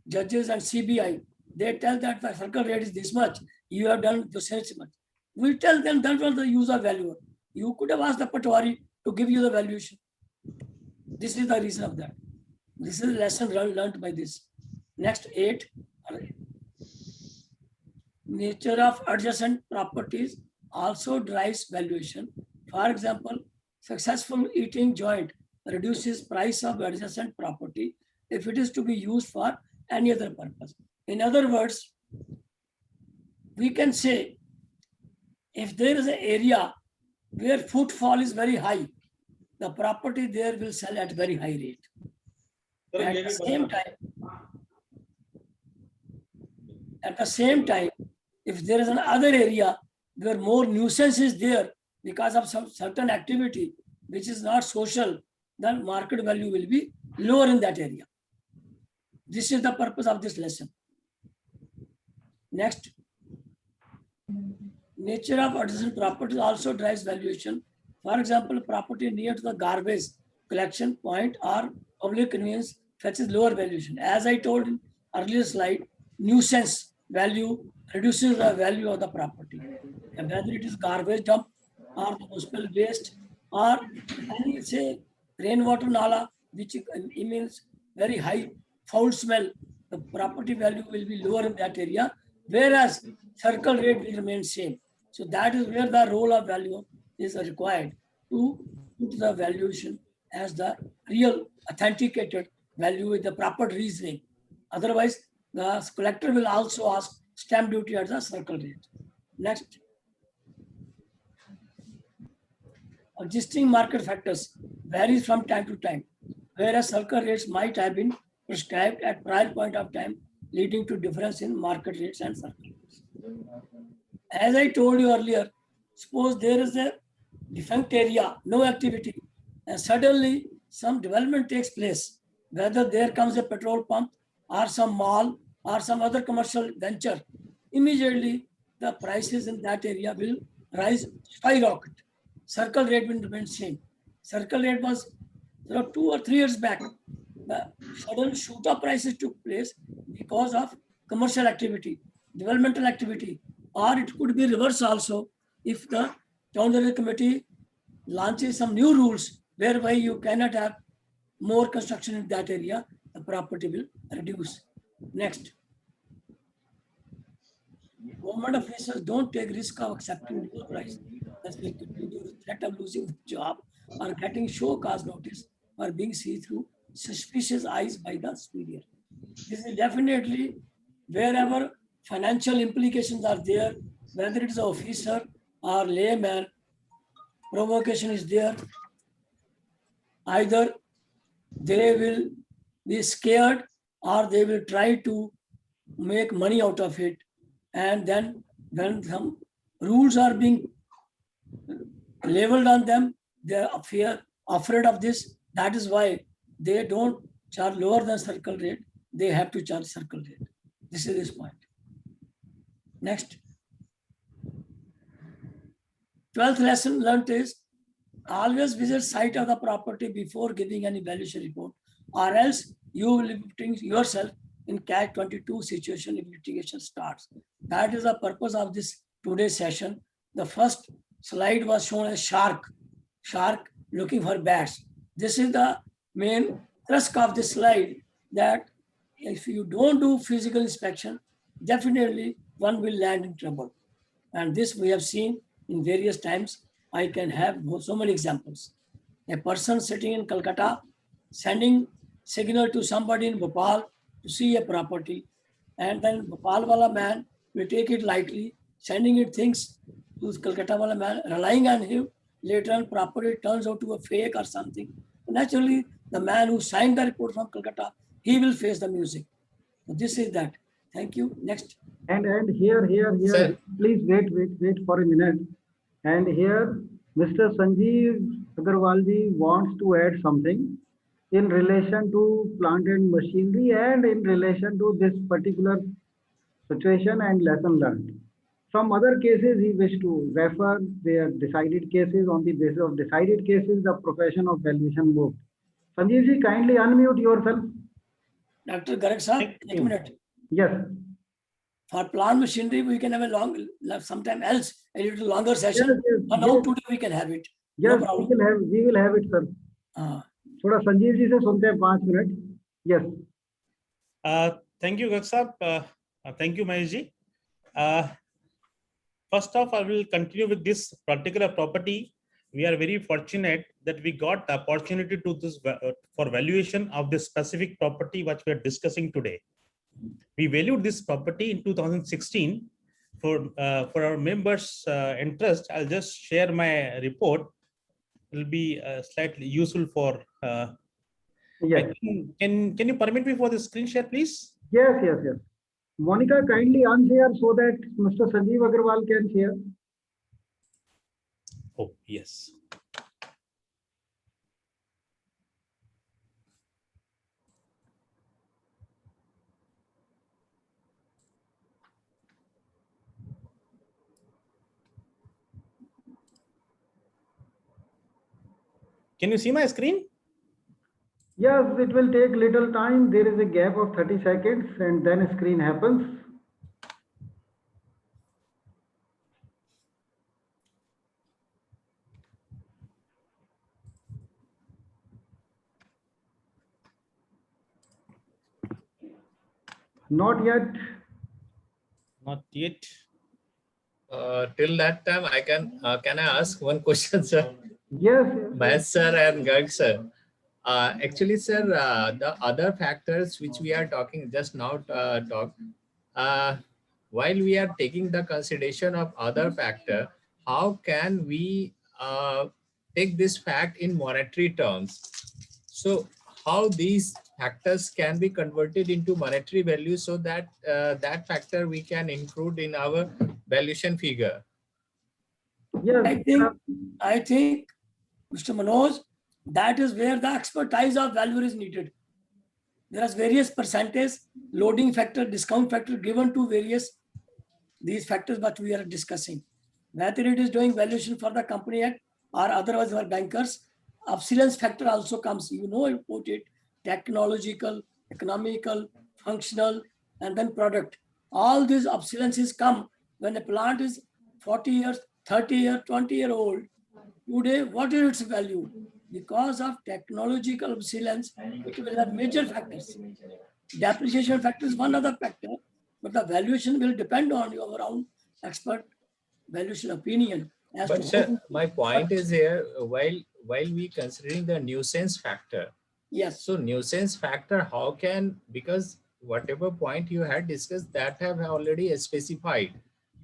judges and CBI, they tell that the circle rate is this much. You have done this much. We tell them that was the use of value. You could have asked the Patwari to give you the valuation. This is the reason of that. This is a lesson learned by this. Next 8. Nature of adjacent properties also drives valuation. For example, successful eating joint reduces price of adjacent property if it is to be used for any other purpose. In other words, we can say if there is an area where footfall is very high, the property there will sell at very high rate. At the same time, if there is another area where more nuisance is there because of some certain activity which is not social, then market value will be lower in that area. This is the purpose of this lesson. Next, nature of adjacent properties also drives valuation. For example, property near to the garbage collection point or public convenience fetches lower valuation. As I told in earlier slide, nuisance value reduces the value of the property. And whether it is garbage dump or the municipal waste or any say rainwater nala, which emits very high foul smell, the property value will be lower in that area, whereas circle rate will remain same. So that is where the role of value is required to put the valuation as the real authenticated value with the proper reasoning. Otherwise, the collector will also ask stamp duty at the circle rate. Next. Existing market factors varies from time to time, whereas circle rates might have been prescribed at prior point of time, leading to difference in market rates and circle rates. As I told you earlier, suppose there is a defunct area, no activity, and suddenly some development takes place, whether there comes a petrol pump or some mall or some other commercial venture, immediately the prices in that area will rise, skyrocket. Circle rate will remain same. Circle rate was 2 or 3 years back. The sudden shoot up prices took place because of commercial activity, developmental activity, or it could be reverse also if the town area committee launches some new rules whereby you cannot have more construction in that area, the property will reduce. Next. Government officials don't take risk of accepting low price. That's due to the threat of losing the job or getting show cause notice or being seen through suspicious eyes by the superior. This is definitely wherever financial implications are there, whether it is an officer or layman, provocation is there. Either they will be scared or they will try to make money out of it. And then when some rules are being leveled on them, they are afraid of this. That is why they don't charge lower than circle rate. They have to charge circle rate. This is this point. Next. 12th lesson learned is always visit site of the property before giving any valuation report, or else you will be putting yourself in catch-22 situation if litigation starts. That is the purpose of this today's session. The first slide was shown as shark looking for bats. This is the main thrust of this slide, that if you don't do physical inspection, definitely one will land in trouble. And this we have seen in various times. I can have so many examples. A person sitting in Calcutta sending signal to somebody in Bhopal to see a property, and then Bhopal wala man will take it lightly, sending it things to Calcutta wala man, relying on him. Later on, property turns out to a fake or something. Naturally, the man who signed the report from Calcutta, he will face the music. So this is that. Thank you. Next. And here, Sir. please wait for a minute. And here, Mr. Sanjeev Agarwalji wants to add something in relation to plant and machinery and in relation to this particular situation and lesson learned. Some other cases he wished to refer, their decided cases. On the basis of decided cases, the profession of valuation moved. Sanjeevji, kindly unmute yourself. Dr. Garg sir, एक minute. Yes. For plant machinery, we can have a long, sometime else, a little longer session. But now today we can have it. Yes, No problem. we will have it, sir. थोड़ा संजीव जी से सुनते हैं 5 minute. Yes. Thank you, Garg sahab. Thank you, Mahesh ji. First off, I will continue with this particular property. We are very fortunate that we got the opportunity to this for valuation of this specific property which we are discussing today. We valued this property in 2016 for our members' interest, I'll just share my report. It will be slightly useful for. Yes, Can you permit me for the screen share, please? yes, yes, yes. Monica, kindly unshare so that Mr. Sanjeev Agarwal can share. Oh, yes. Can you see my screen? Yes, it will take little time. There is a gap of 30 seconds and then a screen happens. Not yet. Not yet. Till that time, can I ask one question, sir? Yes. Mahesh sir and Garg sir. Actually, sir, the other factors which we are talking just now while we are taking the consideration of other factor, how can we take this fact in monetary terms? So how these factors can be converted into monetary value so that that factor we can include in our valuation figure? Yes. I think, Mr. Manoj, that is where the expertise of valuer is needed. There are various percentage, loading factor, discount factor given to various these factors that we are discussing. Whether it is doing valuation for the company act or otherwise for bankers, obsolescence factor also comes. You know about it, technological, economical, functional, and then product. All these obsolescences come when a plant is 40 years, 30 years, 20-year old. Today, what is its value? Because of technological obsolescence, it will have major factors. Depreciation factor is one other factor, but the valuation will depend on your own expert valuation opinion. As But to sir, how, my point is here, while we considering the nuisance factor, yes, so nuisance factor, how can, because whatever point you had discussed that have already specified,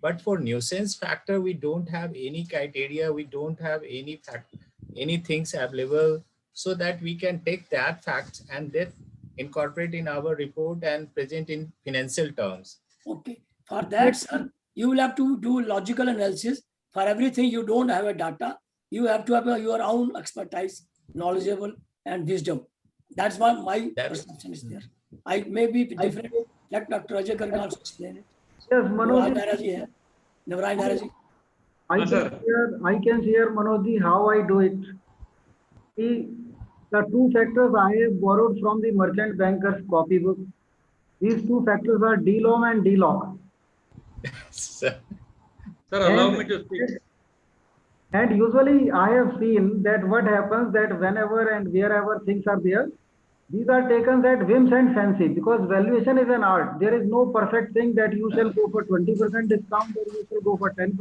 but for nuisance factor, we don't have any criteria, we don't have any things available so that we can take that fact and then incorporate in our report and present in financial terms. okay. For that, sir, you will have to do logical analysis. For everything, you don't have a data. You have to have your own expertise, knowledgeable, and wisdom. That's what my perception is there. I may be different. Let Dr. Ajay Garg also explain it. Yes, Navraj Manoj. Nehra ji hai. Navraj Nehra ji. I can share, Manoj, how I do it. See, the two factors I have borrowed from the merchant banker's copybook. These two factors are DLOM and DLOC. Sir, allow me to speak. And usually I have seen that what happens that whenever and wherever things are there, these are taken at whims and fancy because valuation is an art. There is no perfect thing that you shall go for 20% discount or you shall go for 10%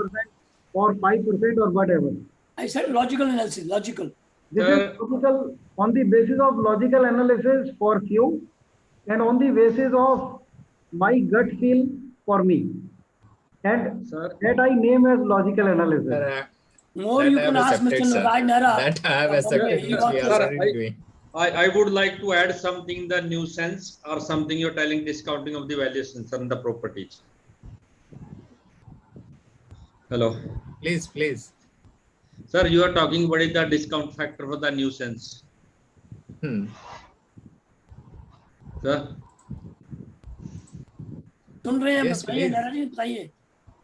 or 5% or whatever. I said logical analysis, logical. This is logical on the basis of logical analysis for few and on the basis of my gut feel for me. And that I name as logical analysis. More you can ask Mr. Navraj Nehra. That I have accepted, which we are already doing. I would like to add something, the nuisance or something you're telling discounting of the valuations on the properties. Hello. Please, please. Sir, you are talking what is the discount factor for the nuisance? Sir? सुन रहे हैं, Yes, बताइए please. नहरा जी, बताइए.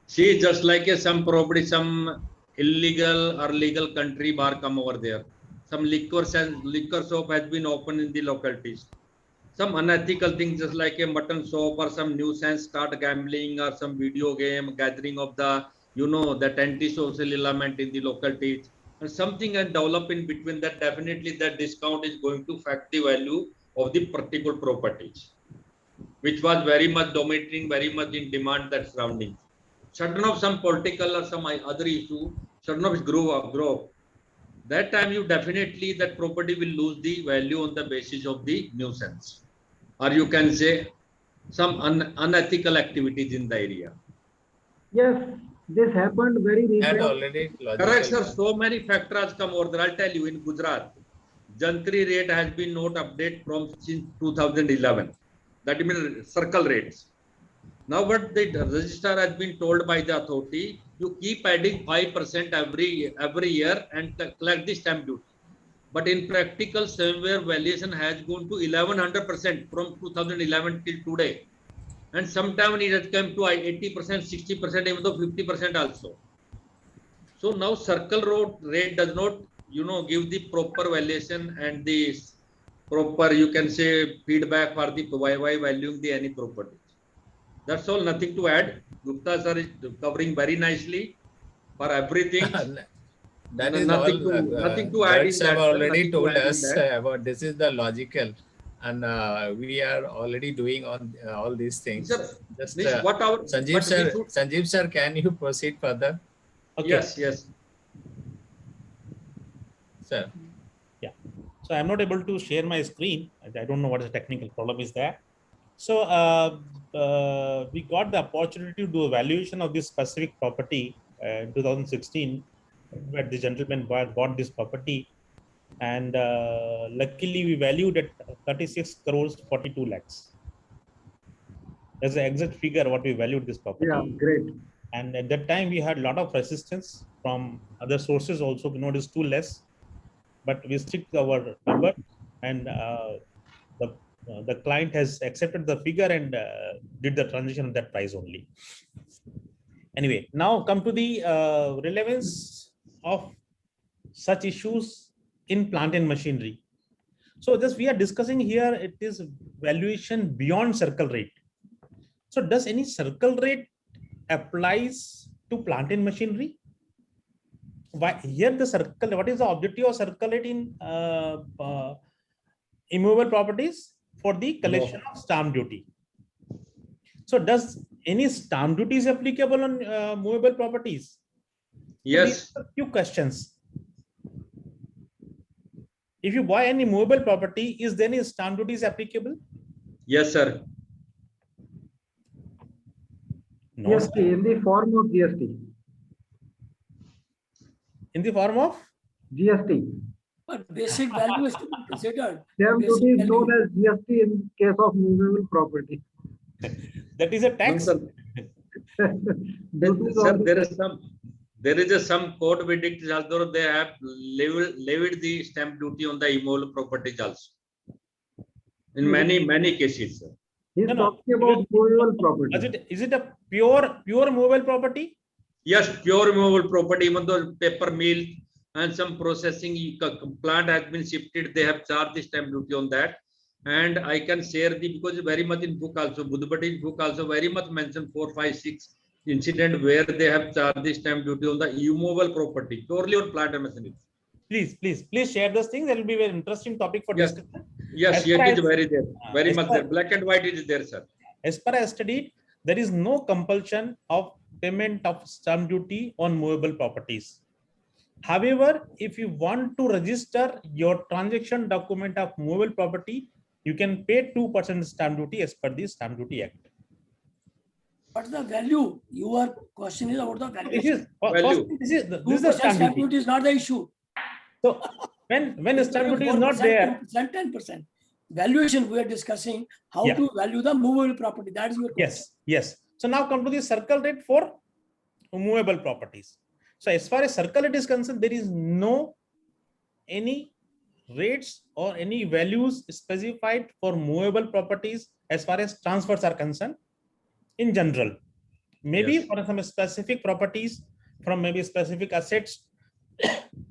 See, just like some property, some illegal or legal country bar come over there. Some liquor shop has been opened in the localities. Some unethical things, just like a mutton shop or some nuisance, start gambling or some video game, gathering of the, that anti-social element in the localities. And something and develop in between that, definitely that discount is going to affect the value of the particular properties, which was very much dominating, very much in demand that surrounding. Certain of some political or some other issue, certain of grow up. That time you definitely, that property will lose the value on the basis of the nuisance. Or you can say some unethical activities in the area. Yes, this happened very That recently. already logical. Correct, sir. So many factors come over there. I'll tell you, in Gujarat, Jantri rate has been not updated from since 2011. That means circle rates. Now, what the registrar has been told by the authority, you keep adding 5% every year and collect the stamp duty. But in practical, somewhere valuation has gone to 1100% from 2011 till today. And sometime it has come to 80%, 60%, even though 50% also. So now circle road rate does not, give the proper valuation and the proper, you can say, feedback for the why valuing the any property. That's all, nothing to add. Gupta sir is covering very nicely for everything. That is all. Nothing to add in Judge have that, sir. already Nothing to told add in us that. about this is the logical, and we are already doing on all these things. Sir, Just means what our Sanjeev but we sir, should, Sanjeev sir, can you proceed further, Okay. yes. sir? Yeah. So I'm not able to share my screen. I don't know what the technical problem is there. So we got the opportunity to do a valuation of this specific property in 2016, where the gentleman bought this property, and luckily we valued at 36 crores 42 lakhs. That's the exact figure what we valued this property. Yeah, great. And at that time we had a lot of resistance from other sources also. It is too less, but we stick to our number, and the client has accepted the figure and did the transition at that price only. Anyway, now come to the relevance of such issues in plant and machinery. So just we are discussing here, it is valuation beyond circle rate. So does any circle rate applies to plant and machinery? Why here the circle? What is the objective of circle rate in immovable properties? For the collection of stamp duty. So does any stamp duty is applicable on movable properties? Yes. So a few questions. If you buy any movable property, is there any stamp duty is applicable? Yes, sir. No, GST, in the form of GST. in the form of GST. But basic value is to be considered. Stamp Basic duty is value. known as GST in case of movable property. that is a tax. No, sir. Duties Sir, on the- there is some court verdict although they have levied the stamp duty on the immovable properties also. In many cases, sir. He's No, talking about movable property. Is it a pure movable property? Yes, pure immovable property, even though paper mill and some processing plant has been shifted, they have charged the stamp duty on that. And I can share because very much in book also, Budhbati's book also very much mentioned 4, 5, 6 incident where they have charged the stamp duty on the immovable property, purely on plant and machinery. Please share those things. That will be a very interesting topic for Yes. discussion. Yes, As it far is as- very there, very as much far- there. Black and white it is there, sir. As per I studied, there is no compulsion of payment of stamp duty on movable properties. However, if you want to register your transaction document of movable property, you can pay 2% stamp duty as per the Stamp Duty Act. What's the value? Your question is about the This valuation. is Value. this is the 2% stamp stamp duty. duty is not the issue. So when a stamp duty is not 4%, there, 2%, 10%. Valuation, we are discussing how Yeah. to value the movable property. That is your question. yes. So now come to the circle rate for movable properties. So as far as circle rate is concerned, there is no any rates or any values specified for movable properties as far as transfers are concerned in general. Maybe Yes. for some specific properties from maybe specific assets,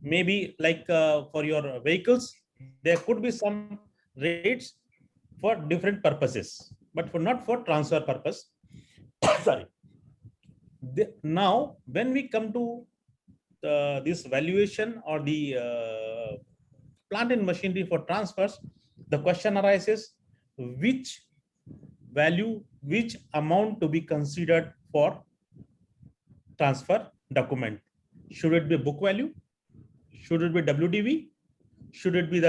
maybe like for your vehicles, there could be some rates for different purposes, but not for transfer purpose. Sorry. Now, when we come to this valuation or the plant and machinery for transfers, the question arises, which value, which amount to be considered for transfer document? Should it be book value? Should it be WDV? Should it be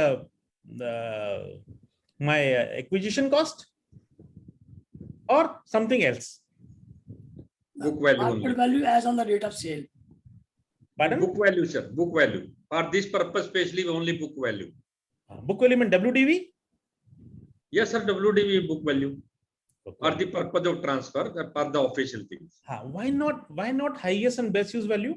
my acquisition cost or something else? Book value Market only. value as on the date of sale. Pardon? Book value, sir. Book value. For this purpose, especially only book value. Book value mean WDV? Yes, sir. WDV book value. Okay. For the purpose of transfer, for the official things. Why not highest and best use value?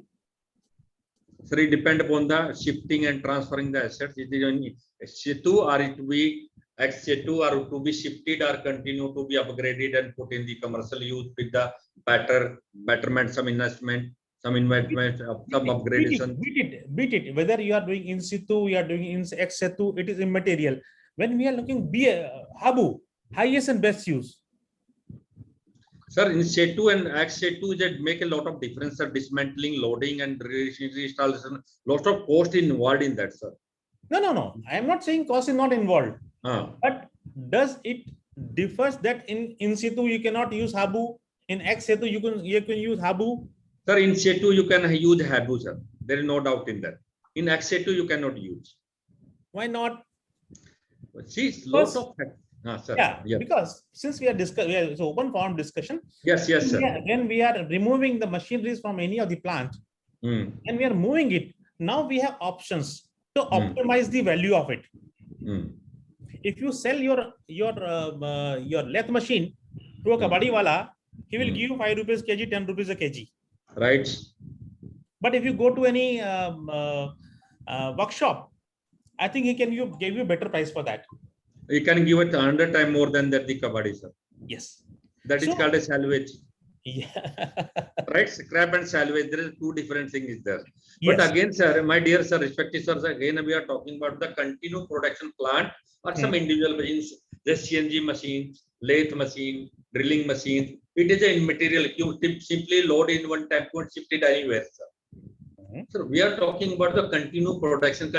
Sir, it depend upon the shifting and transferring the assets. It is only SC2 or it to be XC2 or to be shifted or continue to be upgraded and put in the commercial use with the betterment, some investment, some upgradation. Beat it. Whether you are doing in situ, you are doing in ex situ, it is immaterial. When we are looking Habu, highest and best use. Sir, in SC2 and XC2, that make a lot of difference, sir. Dismantling, loading, and reinstallation. Lot of cost involved in that, sir. No. I am not saying cost is not involved. But does it differs that in situ you cannot use Habu, in ex situ you can use Habu? Sir, in SC2 you can use Habu, sir. There is no doubt in that. In XC2 you cannot use. Why not? See, lot of sir. Yeah, because since we are discussing, it's open forum discussion. Yes, sir. When we are removing the machineries from any of the plant, and we are moving it, now we have options to optimize the value of it. If you sell your lathe machine to a kabadi wala, he will give you 5 rupees kg, 10 rupees a kg. Right. But if you go to any workshop, I think he can give you better price for that. You can give it 100 times more than that the kabadi, sir. Yes. That is called a salvage. Yeah. Right, scrap and salvage. There is two different things there. Yes. But again, sir, my dear sir, respected sir, again we are talking about the continuous production plant or some individual machines, the CNG machine, lathe machine, drilling machine. It is an immaterial. You simply load in one tempo and shift it anywhere, sir. So we are talking about the continuous production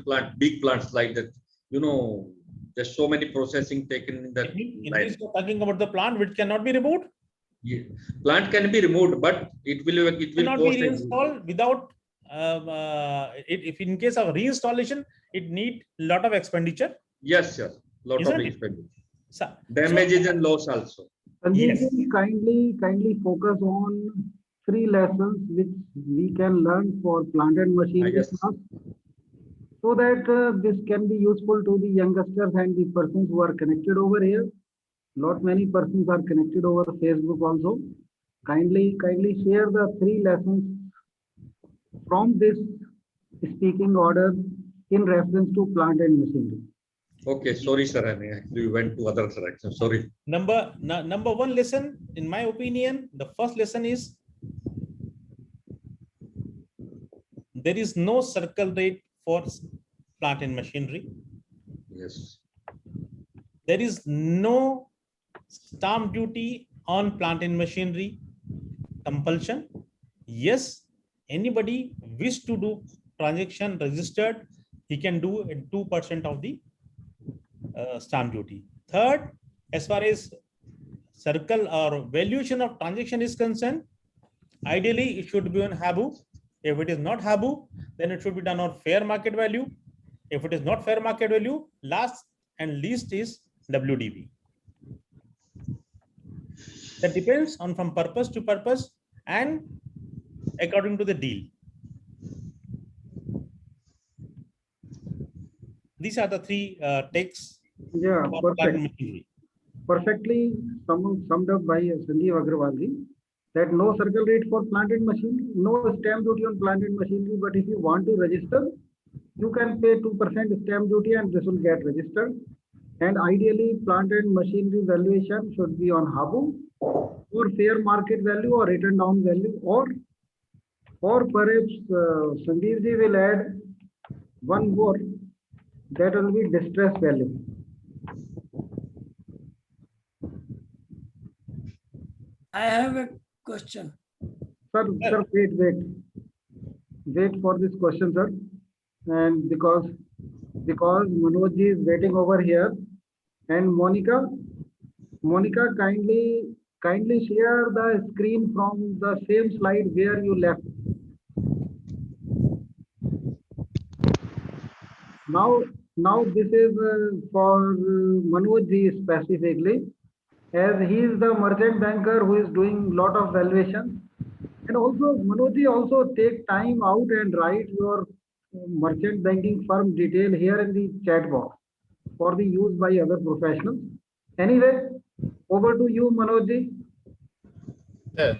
plant, big plants like that. You know, there's so many processing taken in that. You're talking about the plant which cannot be removed. Yeah. Plant can be removed, but it will cannot be reinstalled without. If in case of reinstallation, it need lot of expenditure. Yes, sir. Lot of expenditure. So, damages and loss also. Sanjeev, kindly focus on 3 lessons which we can learn for plant and machinery class, so that this can be useful to the youngsters and the persons who are connected over here. Not many persons are connected over Facebook also. Kindly share the 3 lessons from this speaking order in reference to plant and machinery. Okay, sorry, sir. I mean, actually, we went to other direction. Sorry. Number 1 lesson, in my opinion, the first lesson is there is no circle rate for plant and machinery. Yes. There is no stamp duty on plant and machinery compulsion. Yes, anybody wish to do transaction registered, he can do 2% of the stamp duty. Third, as far as circle or valuation of transaction is concerned, ideally it should be on Habu. If it is not Habu, then it should be done on fair market value. If it is not fair market value, last and least is WDV. That depends on from purpose to purpose and according to the deal. These are the 3 takes. Yeah, perfectly summed up by Sanjeev Agrawal, that no circle rate for plant and machinery, no stamp duty on plant and machinery, but if you want to register, you can pay 2% stamp duty and this will get registered. And ideally, plant and machinery valuation should be on Habu or fair market value or written down value, or perhaps Sanjeev ji will add one more, that will be distress value. I have a question. Sir, wait for this question, sir. And because Manoj ji is waiting over here, and Monica, kindly share the screen from the same slide where you left. Now this is for Manoj ji specifically. as he is the merchant banker who is doing lot of valuation. And also, Manoj also take time out and write your merchant banking firm detail here in the chat box for the use by other professionals. Anyway, over to you, Manoj. Sir,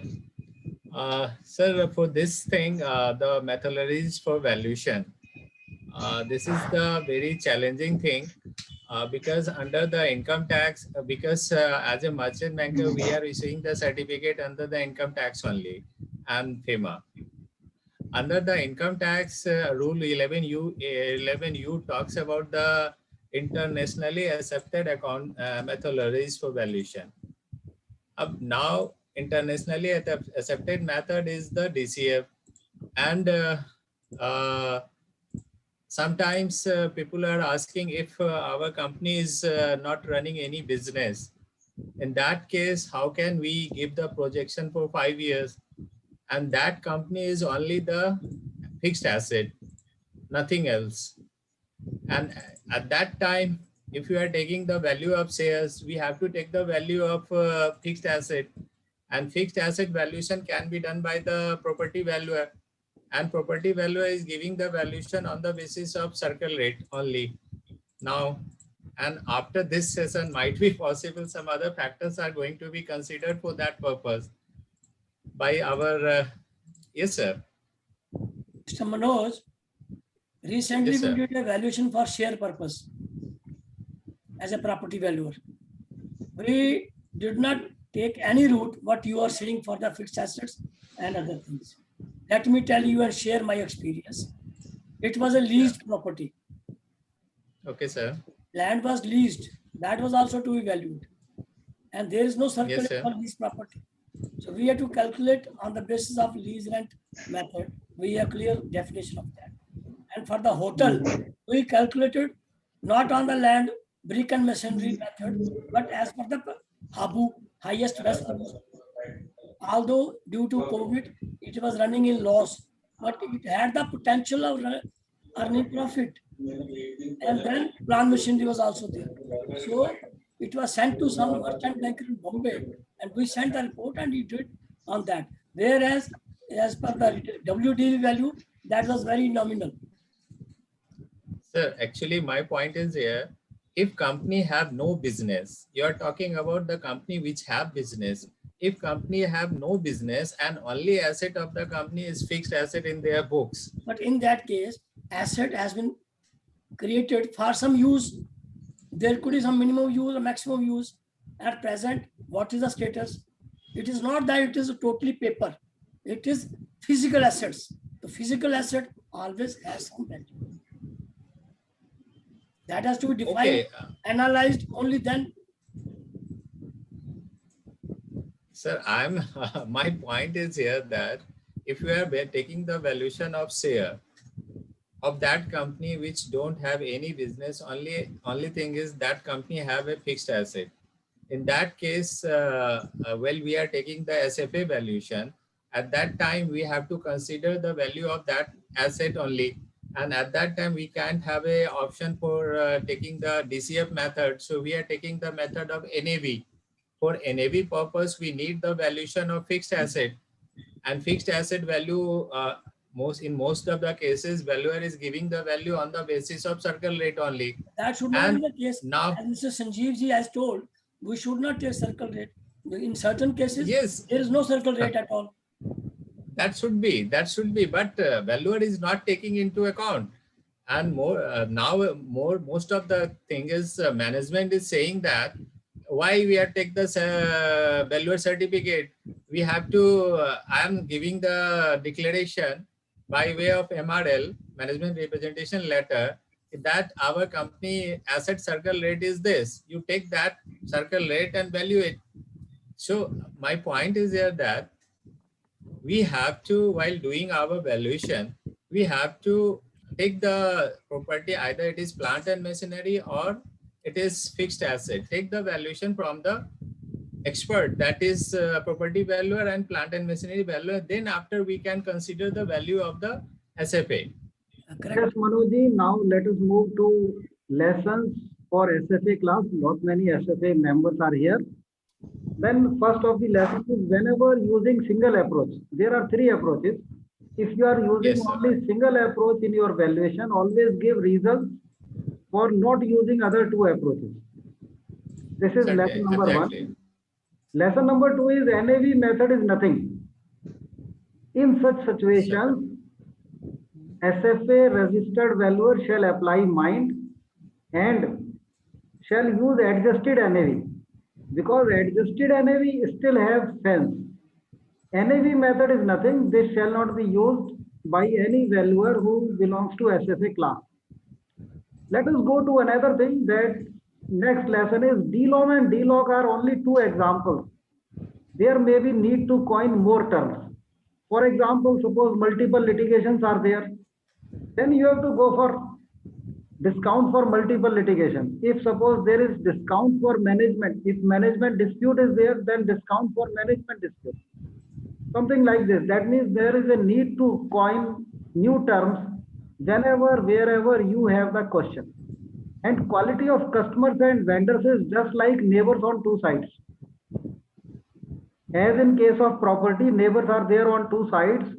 sir, for this thing, the methodologies for valuation, this is the very challenging thing because under the income tax, because as a merchant banker, we are issuing the certificate under the income tax only and FEMA. Under the income tax rule 11U talks about the internationally accepted account methodologies for valuation. Now, internationally accepted method is the DCF, and sometimes people are asking if our company is not running any business. In that case, how can we give the projection for 5 years? And that company is only the fixed asset, nothing else. And at that time, if you are taking the value of shares, we have to take the value of fixed asset, and fixed asset valuation can be done by the property valuer, and property valuer is giving the valuation on the basis of circle rate only. Now, and after this session, might be possible some other factors are going to be considered for that purpose by our, yes, sir. Mr. Manoj, recently Yes, we sir. did a valuation for share purpose as a property valuer. We did not take any route what you are saying for the fixed assets and other things. Let me tell you and share my experience. It was a leased property. Okay, sir. Land was leased. That was also to be valued. And there is no circle sir. for lease property. So we have to calculate on the basis of lease rent method. We have clear definition of that. And for the hotel, we calculated not on the land brick and masonry method, but as per the HABU, highest best use. Although due to COVID, it was running in loss, but it had the potential of earning profit. And then plant machinery was also there. So it was sent to some merchant banker in Bombay, and we sent the report and he did on that. Whereas, as per the WDV value, that was very nominal. Sir, actually, my point is here, if company have no business, you are talking about the company which have business. If company have no business and only asset of the company is fixed asset in their books. But in that case, asset has been created for some use. There could be some minimum use or maximum use. At present, what is the status? It is not that it is totally paper. It is physical assets. The physical asset always has some value. That has to be defined, Okay. analyzed only then. Sir, I'm my point is here that if you are taking the valuation of share of that company which don't have any business, only thing is that company have a fixed asset. In that case, well, we are taking the SFA valuation. At that time, we have to consider the value of that asset only. And at that time, we can't have a option for taking the DCF method. So we are taking the method of NAV. For NAV purpose, we need the valuation of fixed asset. And fixed asset value, in most of the cases, valuer is giving the value on the basis of circle rate only. That should not be the case. Now, as Mr. Sanjeev ji has told, we should not take circle rate. In certain cases, yes, there is no circle rate at all. that should be, but valuer is not taking into account. And most of the thing is management is saying that why we are take this valuer certificate. We have to, I am giving the declaration by way of MRL, management representation letter, that our company asset circle rate is this. You take that circle rate and value it. So my point is here that we have to, while doing our valuation, we have to take the property, either it is plant and machinery or it is fixed asset. Take the valuation from the expert, that is property valuer and plant and machinery valuer. Then after we can consider the value of the SFA. Yes, Manoj, now let us move to lessons for SFA class. Not many SFA members are here. Then first of the lesson is whenever using single approach, there are three approaches. If you are using Yes, sir. only single approach in your valuation, always give results for not using other two approaches. This is lesson number Exactly. one. Lesson number two is NAV method is nothing. In such situations, SFA registered valuer shall apply mind and shall use adjusted NAV, because adjusted NAV still have sense. NAV method is nothing. This shall not be used by any valuer who belongs to SFA class. Let us go to another thing. That next lesson is DLOM and DLOG are only two examples. There may be need to coin more terms. For example, suppose multiple litigations are there, then you have to go for discount for multiple litigation. If suppose there is discount for management, if management dispute is there, then discount for management dispute. Something like this. That means there is a need to coin new terms whenever, wherever you have the question. And quality of customers and vendors is just like neighbors on two sides. As in case of property, neighbors are there on two sides.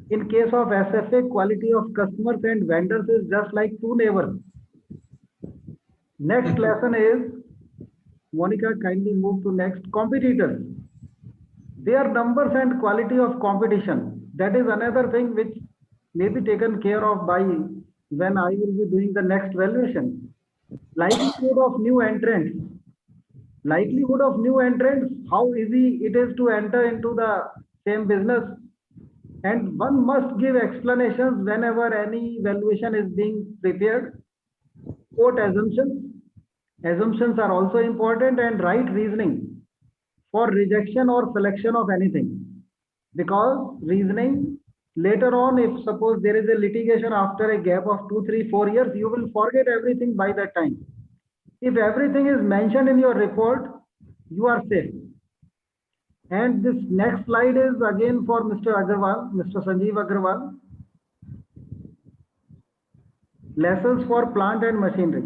In case of SFA, quality of customers and vendors is just like two neighbors. Next lesson is, Monica, kindly move to next, competitors. Their numbers and quality of competition. That is another thing which may be taken care of by when I will be doing the next valuation. Likelihood of new entrants. Likelihood of new entrants, how easy it is to enter into the same business. And one must give explanations whenever any valuation is being prepared. Quote assumptions. Assumptions are also important, and right reasoning for rejection or selection of anything. Because reasoning later on, if suppose there is a litigation after a gap of 2, 3, 4 years, you will forget everything by that time. If everything is mentioned in your report, you are safe. And this next slide is again for Mr. Agarwal, Mr. Sanjeev Agarwal. Lessons for plant and machinery.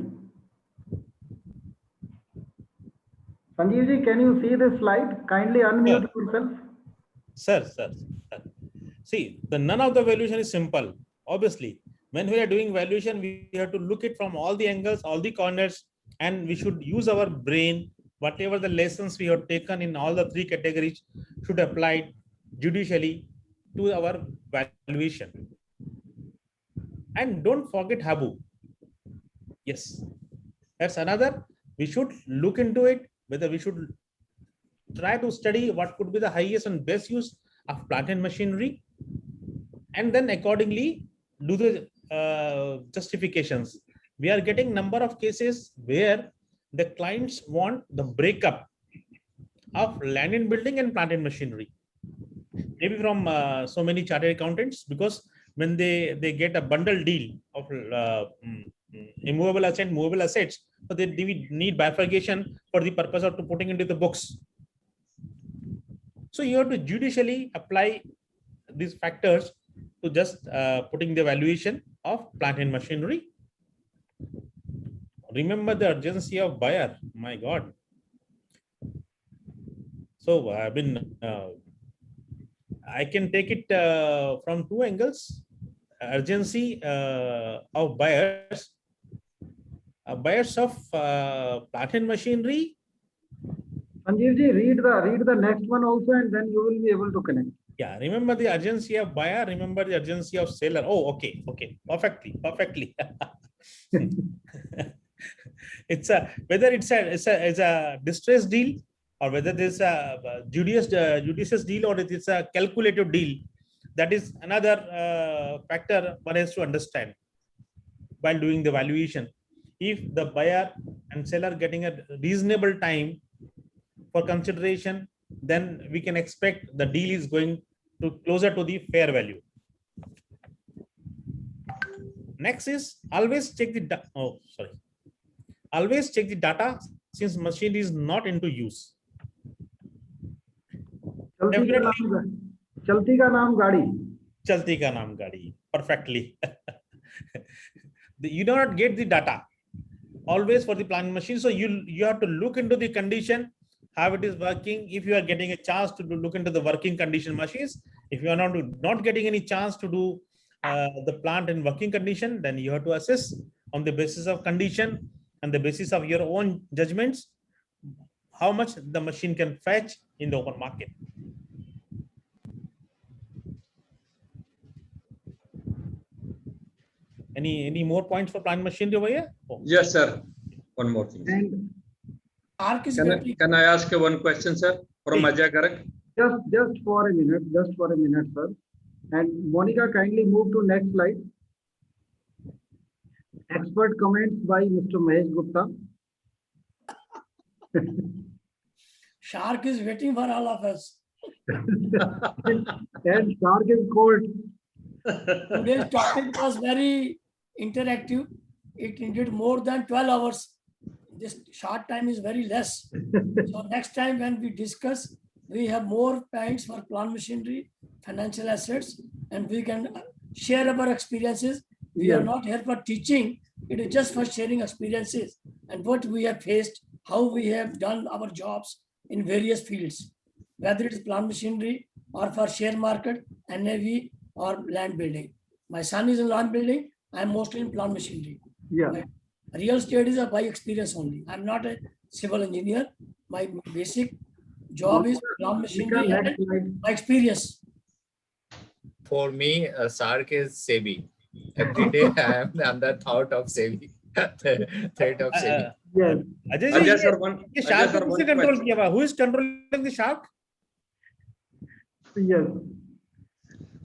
Sanjeev ji, can you see this slide? Kindly unmute yourself. Sir. See, none of the valuation is simple. Obviously, when we are doing valuation, we have to look it from all the angles, all the corners, and we should use our brain. Whatever the lessons we have taken in all the three categories should apply judicially to our valuation. And don't forget Habu. Yes, that's another. We should look into it, whether we should try to study what could be the highest and best use of plant and machinery, and then accordingly do the justifications. We are getting number of cases where the clients want the breakup of land and building and plant and machinery, maybe from so many chartered accountants, because when they get a bundle deal of immovable asset, movable assets, so they need bifurcation for the purpose of putting into the books. So you have to judicially apply these factors to just putting the valuation of plant and machinery. Remember the urgency of buyer. My God. So I've been. I can take it from two angles. Urgency of buyers. Buyers of plant and machinery. Sanjeev ji, read the next one also, and then you will be able to connect. Yeah, remember the urgency of buyer, remember the urgency of seller. Oh, okay. Perfectly. It's a whether it's a distressed deal, or whether there's a judicious deal, or it is a calculated deal. That is another factor one has to understand while doing the valuation. If the buyer and seller getting a reasonable time for consideration, then we can expect the deal is going to closer to the fair value. Next is always check the always check the data since machine is not into use. Chalti ka naam gaadi. Chalti ka naam gaadi. Perfectly. You do not get the data always for the plant machine. So you have to look into the condition, how it is working. If you are getting a chance to look into the working condition machines, if you are not getting any chance to do the plant in working condition, then you have to assess on the basis of condition and the basis of your own judgments how much the machine can fetch in the open market. Any more points for plant machinery over here? Oh. Yes, sir. One more thing. And Arc is Can I ask one question, sir, from Please. Ajay Garak? just for a minute, sir. And Monica, kindly move to next slide. Expert comments by Mr. Mahesh Gupta. Shark is waiting for all of us. And shark is cold. Today's topic was very interactive. It needed more than 12 hours. This short time is very less. So next time when we discuss, we have more points for plant machinery, financial assets, and we can share our experiences. We are Yeah. not here for teaching. It is just for sharing experiences and what we have faced, how we have done our jobs in various fields, whether it is plant machinery or for share market, NAV, or land building. My son is in land building. I am mostly in plant machinery. Yeah. Real estate is by experience only. I'm not a civil engineer. My basic job is plant machinery Next and slide. my experience. For me, shark is SEBI. Every day I am on the thought of SEBI. Threat of SEBI. Yes. Ajay Ajay ji, sir, one. ये Ajay shark sir, को one किसने control question. किया हुआ? Who is controlling the shark? Yes.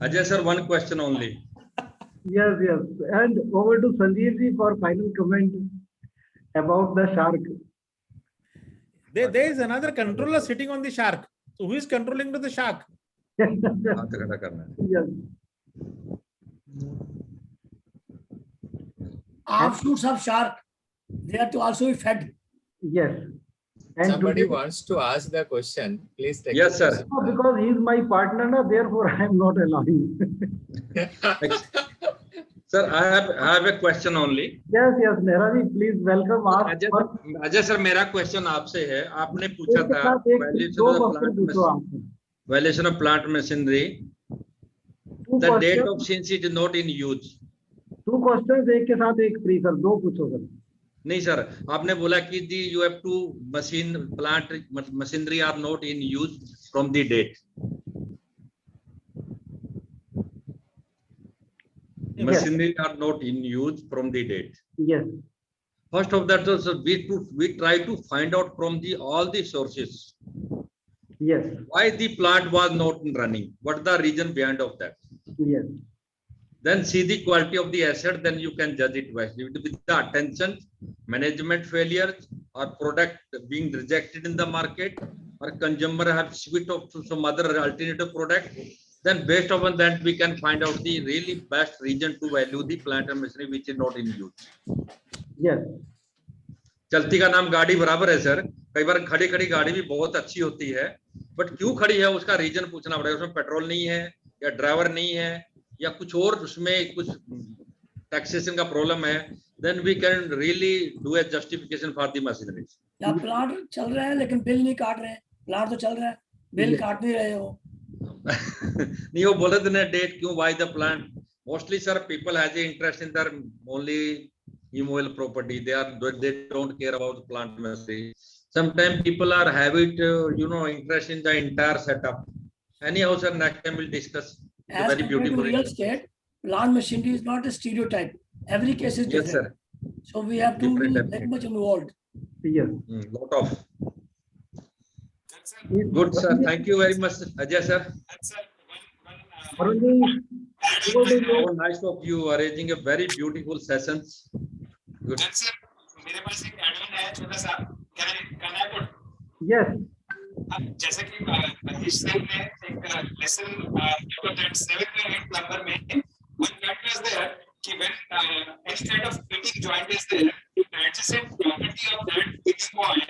Ajay sir, one question only. Yes. And over to Sanjeev ji for final comment about the shark. There is another controller sitting on the shark. So who is controlling to the shark? हाथ खड़ा करना है. Yes. Offshoots of shark, they are to also be fed. Yes. And Somebody today- wants to ask the question. Please take Yes, the sir. No, because he is my partner, na, therefore I am not allowing. Sir, I have a question only. Yes, Nehra ji, please welcome. Ask first. Ajay sir, मेरा question आपसे है. आपने पूछा एक के था साथ एक दो क्वेश्चन पूछो आपसे. valuation of plant machinery. Two The date questions, of since it is not in use. two questions एक के साथ एक फ्री सर, दो पूछो सर. नहीं सर, आपने बोला कि you have to plant machinery are not in use from the date. Yes. Machinery are not in use from the date. Yes. First of that, so we try to find out from all the sources Yes. why the plant was not running. What is the reason behind of that? Yes. Then see the quality of the asset, then you can judge it wisely. With the attention, management failures, or product being rejected in the market, or consumer have switched off to some other alternative product, then based upon that we can find out the really best reason to value the plant and machinery which is not in use. Yes. चलती का नाम गाड़ी बराबर है sir. कई बार खड़ी खड़ी गाड़ी भी बहुत अच्छी होती है, बट क्यों खड़ी है उसका रीजन पूछना पड़ेगा. उसमें पेट्रोल नहीं है, या ड्राइवर नहीं है, या कुछ और उसमें कुछ टैक्सेशन का प्रॉब्लम है. Then we can really do a justification for the machinery. या प्लांट चल रहा है लेकिन बिल नहीं काट रहे हैं. प्लांट तो चल रहा है, बिल काट नहीं रहे हो. नहीं वो बोले थे ना डेट क्यों why the plant. Mostly sir, people has a interest in their only immovable property. They don't care about the plant machinery. Sometimes people are have it interest in the entire setup. Anyhow sir, next time we'll discuss. As Very compared to beautiful. real estate, plant machinery is not a stereotype. Every case is Yes different. sir. So we have to be Different, very much involved. Yes. Lot of. Good sir. Thank you very much Ajay sir. Arun ji, over to you. So nice of you arranging a very beautiful sessions. Good. Sir मेरे पास एक add on है छोटा सा. Can I put? Yes. जैसे कि इस time में एक लेसन that 7 and 8 number में one fact is there कि when any kind of fitting joint is there, the adjacent property of that fitting point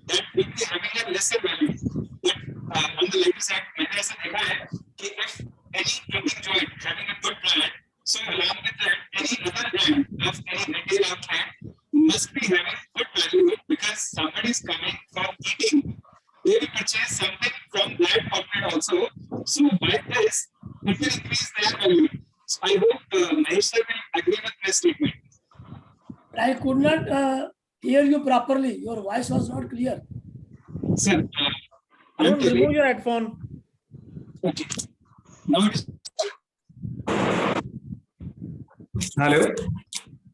that will be having a lesser value. But on the later side मैंने ऐसा देखा है कि if any fitting joint having a good brand, so along with that any other brand of any retail outlet must be having good value because somebody is coming for eating. They I could not hear you properly. Your voice was not clear. Sir, Arun, remove your headphone. okay. Now it is. Hello.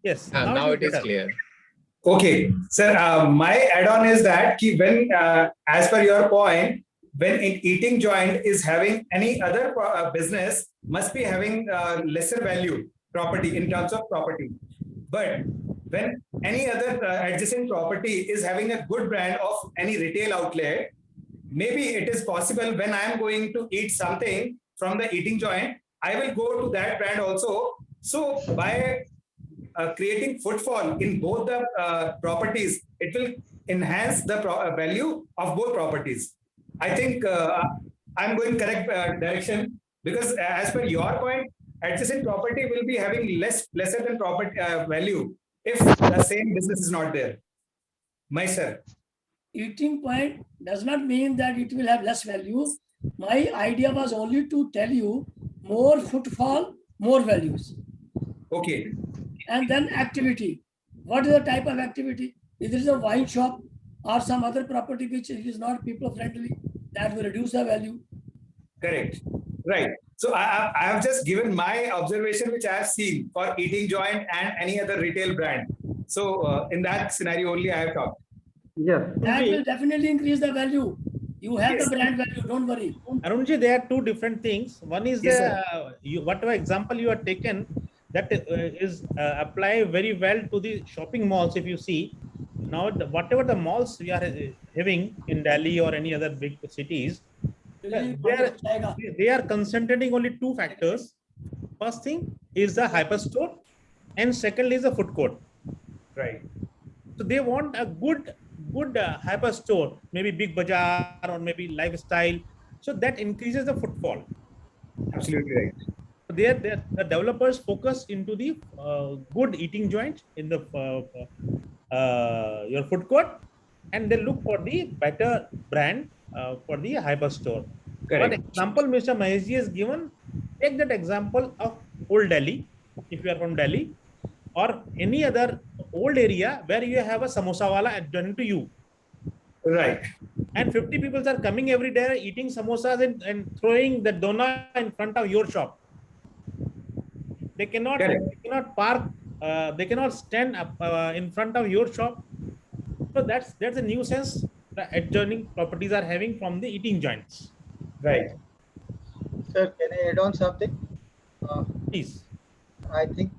Yes. Now it is better. clear. Okay, sir. My add-on is that when, as per your point, when an eating joint is having any other business, must be having lesser value property in terms of property. But when any other adjacent property is having a good brand of any retail outlet, maybe it is possible when I am going to eat something from the eating joint, I will go to that brand also. So by creating footfall in both the properties, it will enhance the value of both properties. I think I'm going correct direction, because as per your point, adjacent property will be having lesser than property value if the same business is not there. My sir. Eating point does not mean that it will have less value. My idea was only to tell you more footfall, more values. Okay. And then activity. What is the type of activity? If there is a wine shop or some other property which is not people friendly, that will reduce the value. Correct. Right. So I have just given my observation, which I have seen for eating joint and any other retail brand. So in that scenario only I have talked. Yes. That will definitely increase the value. You have Yes. the brand value, don't worry. Arunji, there are two different things. One is Yes, whatever example you have taken, that is apply very well to the shopping malls. If you see now, whatever the malls we are having in Delhi or any other big cities, they are concentrating only two factors. First thing is the hyperstore, and second is the food court. Right. So they want a good hyperstore, maybe Big Bazaar or maybe Lifestyle. So that increases the footfall. Absolutely right. The developers focus into the good eating joint in the your food court, and they look for the better brand for the hyperstore. Correct. One example Mr. Maheshji has given, take that example of Old Delhi, if you are from Delhi, or any other old area where you have a samosa wala adjoining to you. Right. And 50 people are coming every day eating samosas and throwing the dona in front of your shop. They cannot park, they cannot stand up in front of your shop. So that's a nuisance the adjoining properties are having from the eating joints. Right. Sir, can I add on something? Please. I think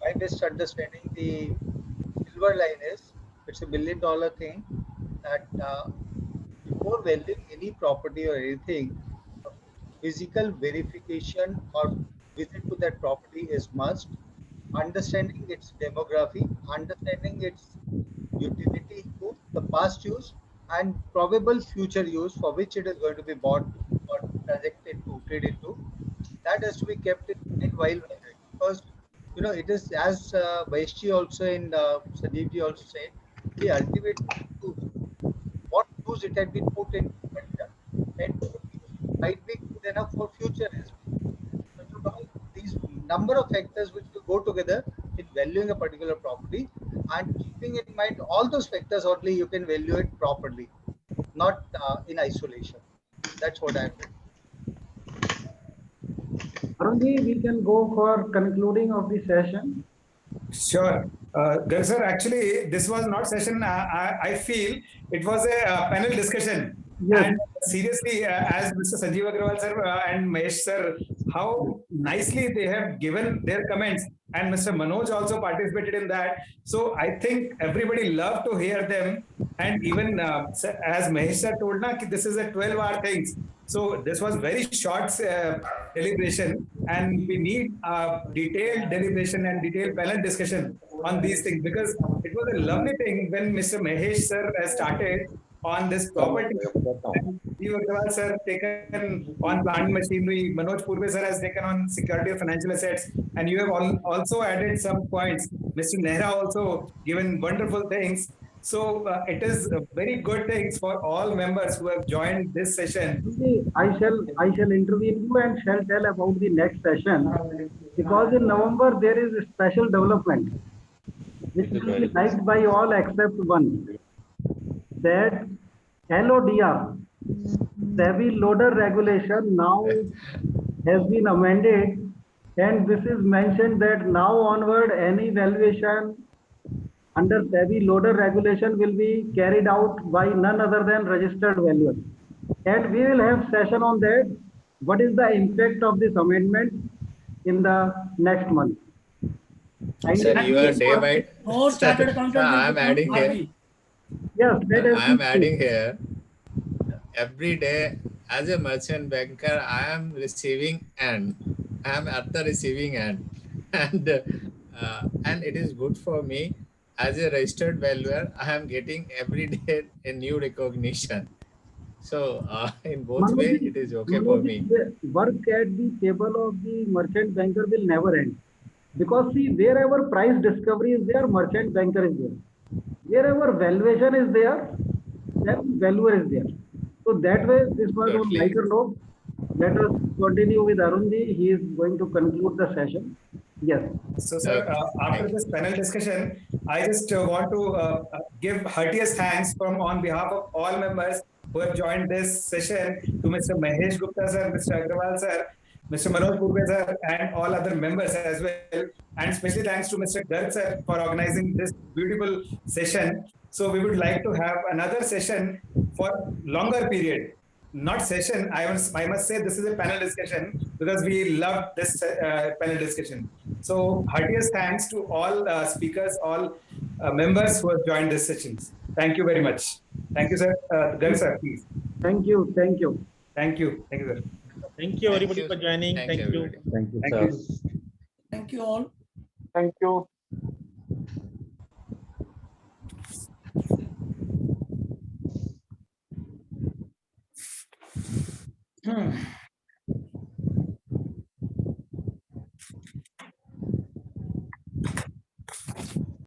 my misunderstanding the silver line is it's $1 billion thing that before valuing any property or anything, physical verification or visit to that property is must. Understanding its demography, understanding its utility use, the past use, and probable future use for which it is going to be bought or transacted to trade into. That has to be kept in mind while valuing, because it is as Maheshji also and Sanjeevji also said, the ultimate use, what use it had been put in, and might be good enough for future as well. So these number of factors which will go together in valuing a particular property, and keeping in mind all those factors only you can value it properly, not in isolation. That's what I meant. Arunji, we can go for concluding of the session. Sure. Sir, actually, this was not session. I feel it was a panel discussion. Yes. And seriously, as Mr. Sanjeev Agrawal sir and Mahesh sir, how nicely they have given their comments, and Mr. Manoj also participated in that. So I think everybody loved to hear them. And even as Mahesh sir told, this is a 12-hour thing. So this was very short deliberation, and we need detailed deliberation and detailed panel discussion on these things, because it was a lovely thing when Mr. Mahesh sir has started on this property. Sanjeev Agrawal sir taken on plant machinery, Manoj Purve sir has taken on security of financial assets, and you have also added some points. Mr. Nehra also given wonderful things. So it is a very good things for all members who have joined this session. I shall intervene you and shall tell about the next session, because in November there is a special development. which will be liked by all except one, that LODR, SEBI loader regulation now has been amended, and this is mentioned that now onward any valuation under SEBI loader regulation will be carried out by none other than registered valuers. And we will have session on that. What is the impact of this amendment in the next month? Sir, you are day by. More chartered accountants. I am adding here. Yes, that has I am been adding here. Every day, as a merchant banker, I am receiving and I am at the receiving end, and it is good for me as a registered valuer. I am getting every day a new recognition. So in both ways, it is okay for me. The work at the table of the merchant banker will never end, because see, wherever price discovery is there, merchant banker is there. Wherever valuation is there, then valuer is there. So that way, this was on Totally. lighter note. Let us continue with Arunji. He is going to conclude the session. Yes. So, sir, after this panel discussion, I just want to give heartiest thanks on behalf of all members who have joined this session to Mr. Mahesh Gupta sir, Mr. Agrawal sir, Mr. Manoj Purve sir, and all other members as well. And especially thanks to Mr. Garg sir for organizing this beautiful session. So we would like to have another session for longer period. Not session, I must say this is a panel discussion because we love this panel discussion. So heartiest thanks to all speakers, all members who have joined this sessions. Thank you very much. Thank you, sir. Garg sir, please. Thank you. Thank you. Thank you. Thank you, sir. Thank you everybody for joining. Thank Thank you, you. everybody. Thank you. Thank sir. you. Thank you all. Thank you. Hmm.